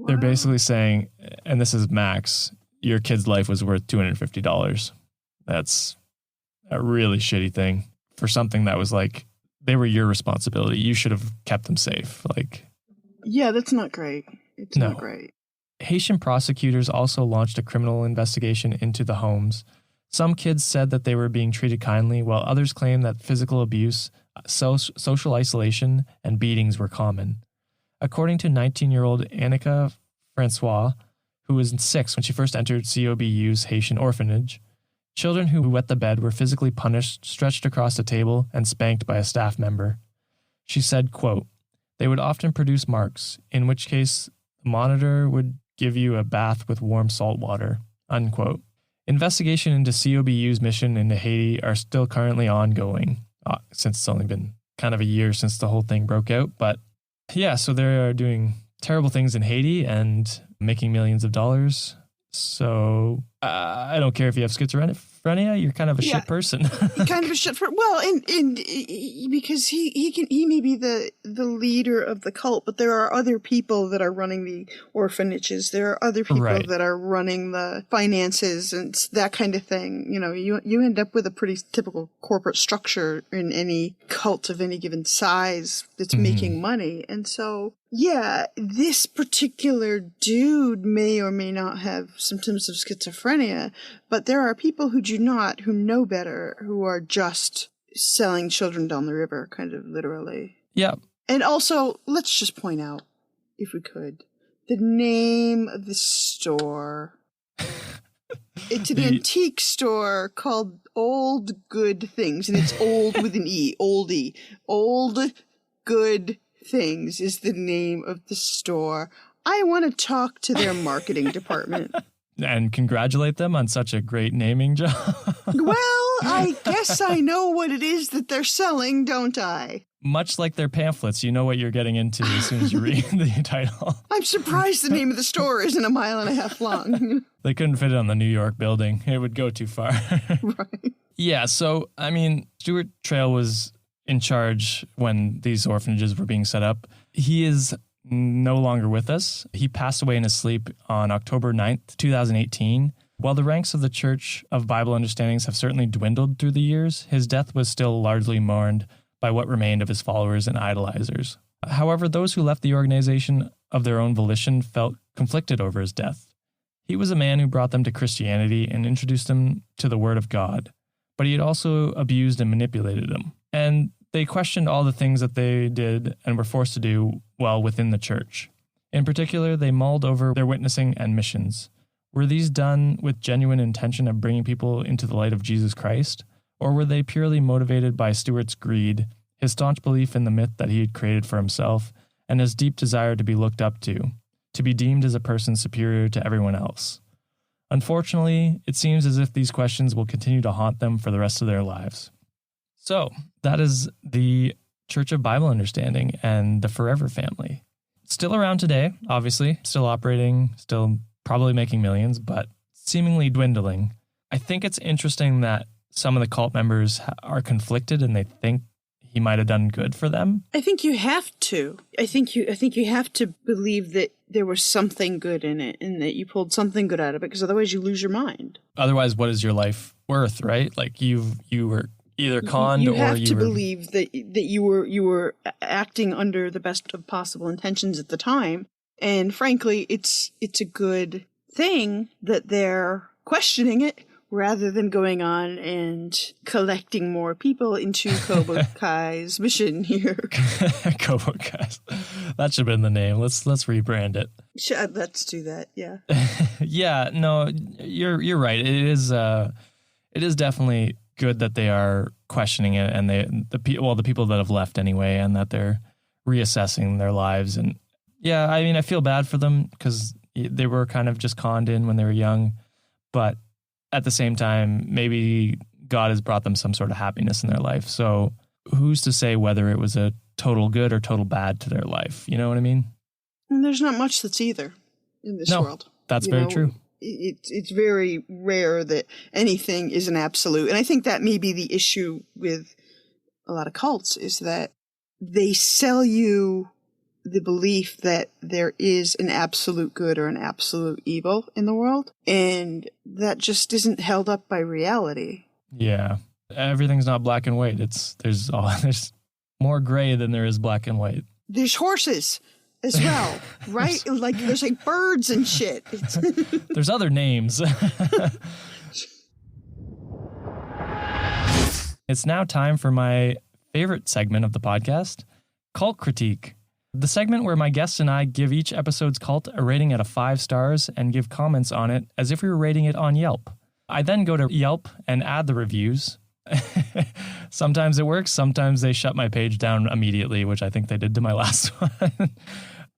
they're basically saying, and this is max, your kid's life was worth $250. That's a really shitty thing for something that was like, they were your responsibility. You should have kept them safe. Yeah, that's not great. It's not great. Haitian prosecutors also launched a criminal investigation into the homes. Some kids said that they were being treated kindly, while others claimed that physical abuse, social isolation, and beatings were common. According to 19-year-old Annika Francois, who was 6 when she first entered COBU's Haitian orphanage, children who wet the bed were physically punished, stretched across a table, and spanked by a staff member. She said, quote, "They would often produce marks, in which case the monitor would give you a bath with warm salt water," unquote. Investigation into COBU's mission into Haiti are still currently ongoing, since it's only been kind of a year since the whole thing broke out. But yeah, so they are doing terrible things in Haiti and making millions of dollars. So I don't care if you have schizophrenia, you're kind of a shit person. Kind of a shit for and because he may be the leader of the cult, but there are other people that are running the orphanages. There are other people that are running the finances and that kind of thing. You know, you end up with a pretty typical corporate structure in any cult of any given size that's making money. And so, yeah, this particular dude may or may not have symptoms of schizophrenia, but there are people who do not, who know better, who are just selling children down the river, kind of literally. Yeah. And also, let's just point out, if we could, the name of the store. It's an antique store called Old Good Things, and it's old with an E, oldie. Old Good Things is the name of the store. I want to talk to their marketing department. And congratulate them on such a great naming job. Well, I guess I know what it is that they're selling, don't I? Much like their pamphlets, you know what you're getting into as soon as you read the title. I'm surprised the name of the store isn't 1.5 miles long. They couldn't fit it on the New York building. It would go too far. Right. Yeah, so, I mean, Stuart Trail was in charge when these orphanages were being set up. He is no longer with us. He passed away in his sleep on October 9th, 2018. While the ranks of the Church of Bible Understandings have certainly dwindled through the years, his death was still largely mourned by what remained of his followers and idolizers. However, those who left the organization of their own volition felt conflicted over his death. He was a man who brought them to Christianity and introduced them to the Word of God, but he had also abused and manipulated them. And They questioned all the things that they did and were forced to do while within the church. In particular, they mulled over their witnessing and missions. Were these done with genuine intention of bringing people into the light of Jesus Christ? Or were they purely motivated by Stewart's greed, his staunch belief in the myth that he had created for himself, and his deep desire to be looked up to be deemed as a person superior to everyone else? Unfortunately, it seems as if these questions will continue to haunt them for the rest of their lives. So, that is the Church of Bible Understanding and the Forever family. Still around today, obviously, still operating, still probably making millions, but seemingly dwindling. I think it's interesting that some of the cult members are conflicted and they think he might have done good for them. I think you have to. I think you have to believe that there was something good in it and that you pulled something good out of it, because otherwise you lose your mind. Otherwise, what is your life worth, right? Like you were either conned you or have you to were... believe that you were acting under the best of possible intentions at the time. And frankly, it's a good thing that they're questioning it, rather than going on and collecting more people into Cobra Kai's mission here. Cobra Kai. That should have been the name. Let's rebrand it. Let's do that, yeah. Yeah, no, you're right. It is definitely good that they are questioning it, and the people that have left anyway, and that they're reassessing their lives. And yeah, I mean, I feel bad for them because they were kind of just conned in when they were young, but at the same time, maybe God has brought them some sort of happiness in their life. So who's to say whether it was a total good or total bad to their life? You know what I mean? And there's not much that's either in this world. That's very true. It's very rare that anything is an absolute. And I think that may be the issue with a lot of cults, is that they sell you the belief that there is an absolute good or an absolute evil in the world, and that just isn't held up by reality. Yeah, everything's not black and white. There's more gray than there is black and white. There's horses as well, right? Like there's like birds and shit. There's other names. It's now time for my favorite segment of the podcast, Cult Critique. The segment where my guests and I give each episode's cult a rating out of 5 stars and give comments on it as if we were rating it on Yelp. I then go to Yelp and add the reviews. Sometimes it works. Sometimes they shut my page down immediately, which I think they did to my last one.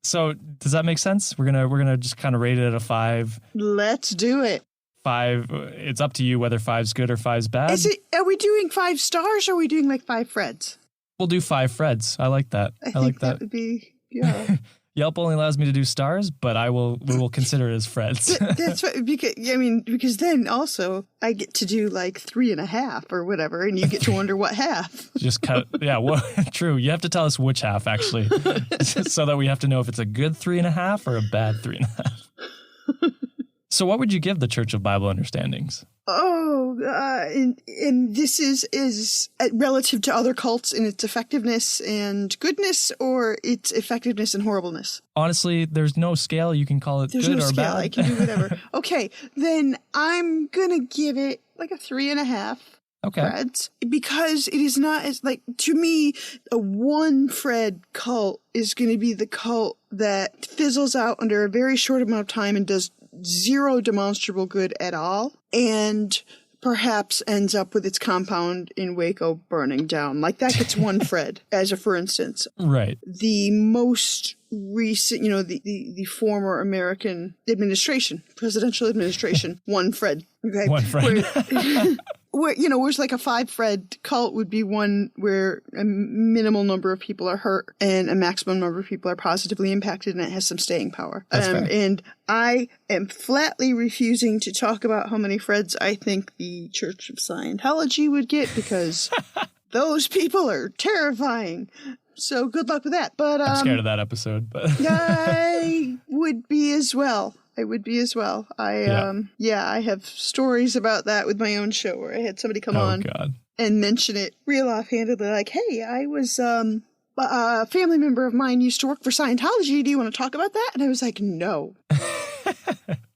So does that make sense? We're gonna just kind of rate it out of 5. Let's do it. 5. It's up to you whether 5's good or 5's bad. Are we doing 5 stars or are we doing like 5 Freds? We'll do 5 Freds. I like that. I like that. That would be, yeah. Yelp only allows me to do stars, but we will consider it as Freds. That's right, because then also I get to do like 3.5 or whatever, and you get to wonder what half. Just cut. Yeah, well, true. You have to tell us which half, actually, so that we have to know if it's a good 3.5 or a bad 3.5. So what would you give the Church of Bible Understandings? Oh, and this is relative to other cults in its effectiveness and goodness, or its effectiveness and horribleness? Honestly, there's no scale. You can call it good or bad. I can do whatever. Okay, then I'm going to give it like a 3.5. Okay. Freds, because it is not as, like, to me, a one Fred cult is going to be the cult that fizzles out under a very short amount of time and does zero demonstrable good at all, and perhaps ends up with its compound in Waco burning down. Like, that gets one Fred, as a for instance. Right. The most recent, the former American administration, presidential administration, one Fred. Okay. One Fred. Where's like a 5 Fred cult would be one where a minimal number of people are hurt and a maximum number of people are positively impacted, and it has some staying power. And I am flatly refusing to talk about how many Freds I think the Church of Scientology would get, because those people are terrifying. So good luck with that. But I'm scared of that episode. But I would be as well. I have stories about that with my own show, where I had somebody come on and mention it real offhandedly, like, hey, I was a family member of mine used to work for Scientology. Do you want to talk about that? And I was like, no.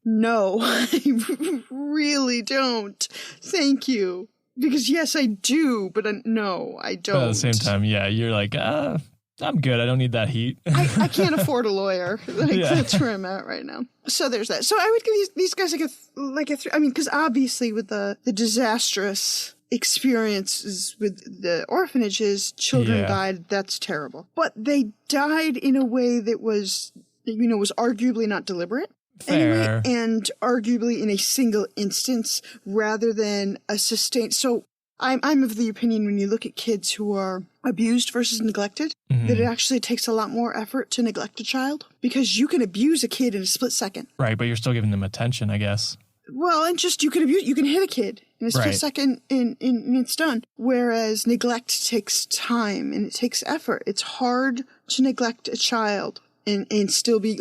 No, I really don't. Thank you. Because yes, I do, but no, I don't. But at the same time, yeah, you're like, I'm good. I don't need that heat. I can't afford a lawyer. That's where I'm at right now. So there's that. So I would give these guys like a 3. I mean, because obviously with the disastrous experiences with the orphanages, children died. That's terrible. But they died in a way that was arguably not deliberate. Fair. Anyway, and arguably in a single instance rather than a sustained. So I'm of the opinion when you look at kids who are abused versus neglected, that it actually takes a lot more effort to neglect a child, because you can abuse a kid in a split second. Right, but you're still giving them attention, I guess. Well, and just you can hit a kid in a split second and it's done. Whereas neglect takes time and it takes effort. It's hard to neglect a child and still be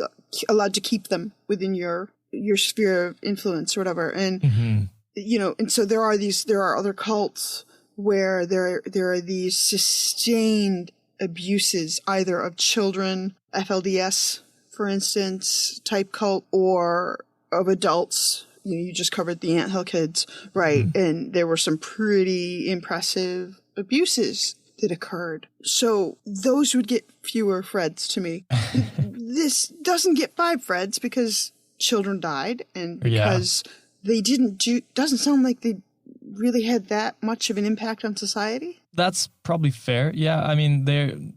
allowed to keep them within your sphere of influence or whatever. And and so there are other cults where there are these sustained abuses, either of children, FLDS, for instance, type cult, or of adults. You just covered the Anthill Kids, right? And there were some pretty impressive abuses that occurred. So those would get fewer Freds to me. This doesn't get 5 Freds because children died and because they doesn't sound like they really had that much of an impact on society. That's probably fair. Yeah, I mean, the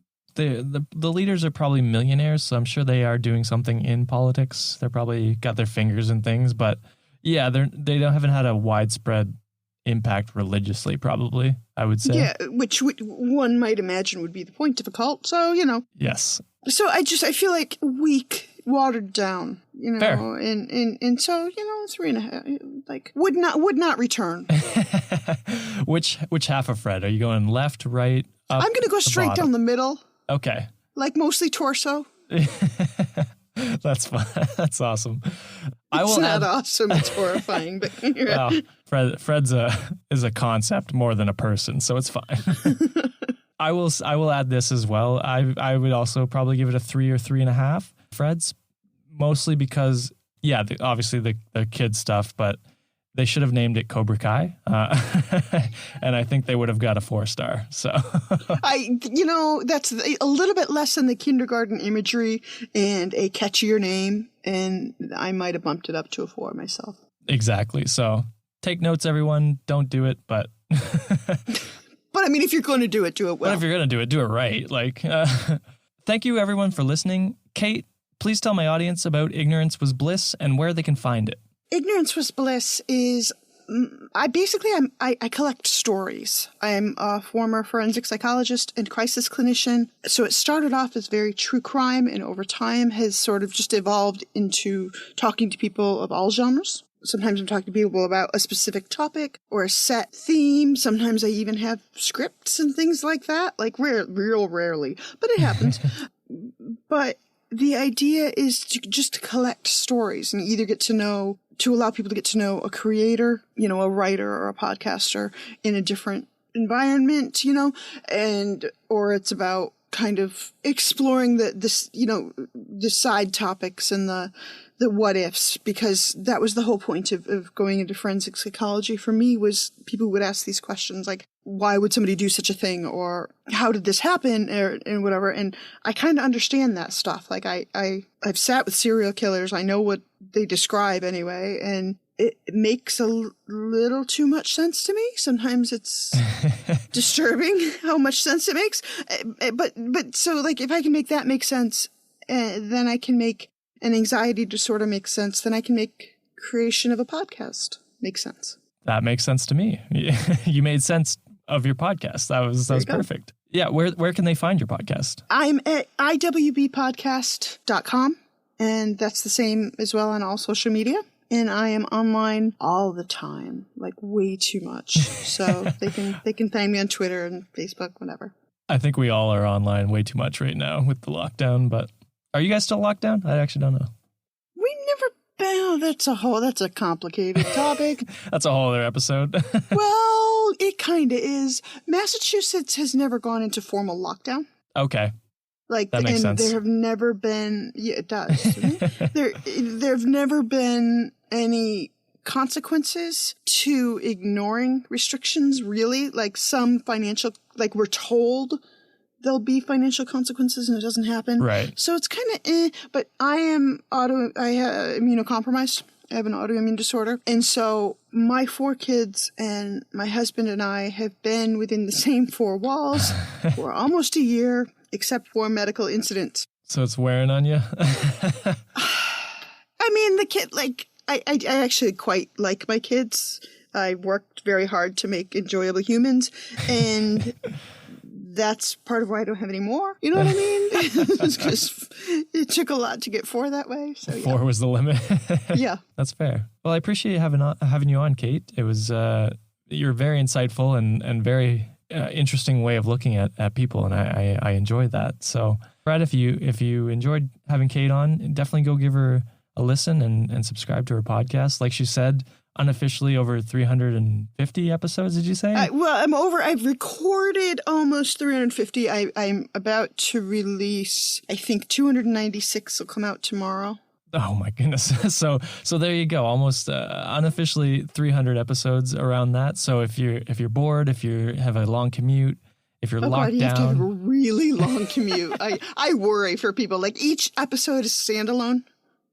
leaders are probably millionaires, so I'm sure they are doing something in politics. They're probably got their fingers in things, but yeah, they haven't had a widespread impact religiously, probably, I would say. Yeah, which one might imagine would be the point of a cult. So, Yes. So I feel like weak, watered down, Fair. and so 3.5, like would not return. Which half of Fred? Are you going left, right, up? I'm going to go straight bottom? down the middle. Okay. Like mostly torso. That's fun. That's awesome. It's not awesome. It's horrifying. But well, Fred's is a concept more than a person, so it's fine. I will add this as well. I would also probably give it a 3 or 3.5 Freds, mostly because obviously the kid stuff, but they should have named it Cobra Kai, and I think they would have got a 4-star. So that's a little bit less than the kindergarten imagery and a catchier name, and I might have bumped it up to a 4 myself. Exactly. So take notes, everyone. Don't do it, but. But I mean, if you're going to do it, do it well. But if you're going to do it right. Thank you, everyone, for listening. Kate, please tell my audience about Ignorance Was Bliss and where they can find it. Ignorance Was Bliss is, I collect stories. I'm a former forensic psychologist and crisis clinician. So it started off as very true crime and over time has sort of just evolved into talking to people of all genres. Sometimes I'm talking to people about a specific topic or a set theme. Sometimes I even have scripts and things like that, like real rarely, but it happens. But the idea is to collect stories and either to allow people to get to know a creator, a writer or a podcaster in a different environment, or it's about kind of exploring the side topics and the what ifs, because that was the whole point of going into forensic psychology for me, was people would ask these questions like, why would somebody do such a thing? Or how did this happen? And whatever. And I kind of understand that stuff. Like I've sat with serial killers. I know what they describe anyway. And it makes a little too much sense to me. Sometimes it's disturbing how much sense it makes. But so like, if I can make that make sense, then I can make an anxiety disorder make sense. Then I can make creation of a podcast make sense. That makes sense to me. You made sense of your podcast. That was perfect. Yeah. Where can they find your podcast? I'm at iwbpodcast.com, and that's the same as well on all social media. And I am online all the time, like way too much. So they can find me on Twitter and Facebook, whatever. I think we all are online way too much right now with the lockdown, but are you guys still locked down? I actually don't know. We never been. That's a complicated topic. That's a whole other episode. Well, it kind of is. Massachusetts has never gone into formal lockdown. Okay. Like, that makes sense. There have never been, yeah, it does. there have never been any consequences to ignoring restrictions, really. Like some financial, like we're told there'll be financial consequences and it doesn't happen. Right. So it's kind of but I am immunocompromised. I have an autoimmune disorder. And so my 4 kids and my husband and I have been within the same 4 walls for almost a year, except for medical incidents. So it's wearing on you? I mean, the kid, like, I actually quite like my kids. I worked very hard to make enjoyable humans, and that's part of why I don't have any more. You know what I mean? Because it took a lot to get 4 that way. So 4 was the limit. Yeah. That's fair. Well, I appreciate having you on, Kate. It was you're very insightful and very interesting way of looking at people, and I enjoyed that. So, Brad, if you enjoyed having Kate on, definitely go give her a listen and subscribe to her podcast. Like she said, unofficially over 350 episodes, did you say? I've recorded almost 350. I'm about to release, I think 296 will come out tomorrow. Oh my goodness. So there you go. Almost unofficially 300 episodes around that. So if you're bored, if you have a long commute, if you're locked down. You have to have a really long commute. I worry for people. Like each episode is standalone.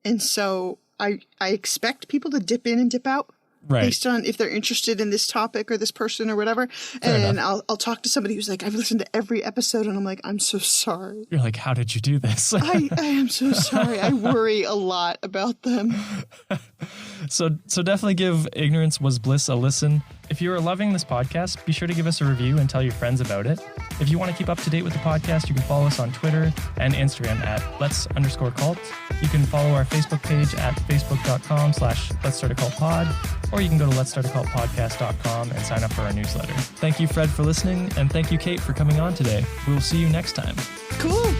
And so I expect people to dip in and dip out. Right. Based on if they're interested in this topic or this person or whatever. And I'll talk to somebody who's like, I've listened to every episode, and I'm like, I'm so sorry. You're like, how did you do this? I am so sorry. I worry a lot about them. So definitely give Ignorance Was Bliss a listen. If you are loving this podcast, be sure to give us a review and tell your friends about it. If you want to keep up to date with the podcast, you can follow us on Twitter and Instagram at @let's_cult. You can follow our Facebook page at facebook.com/let's-start-a-cult-pod, or you can go to let's-start-a-cult-podcast.com and sign up for our newsletter. Thank you, Fred, for listening, and thank you, Kate, for coming on today. We will see you next time. Cool.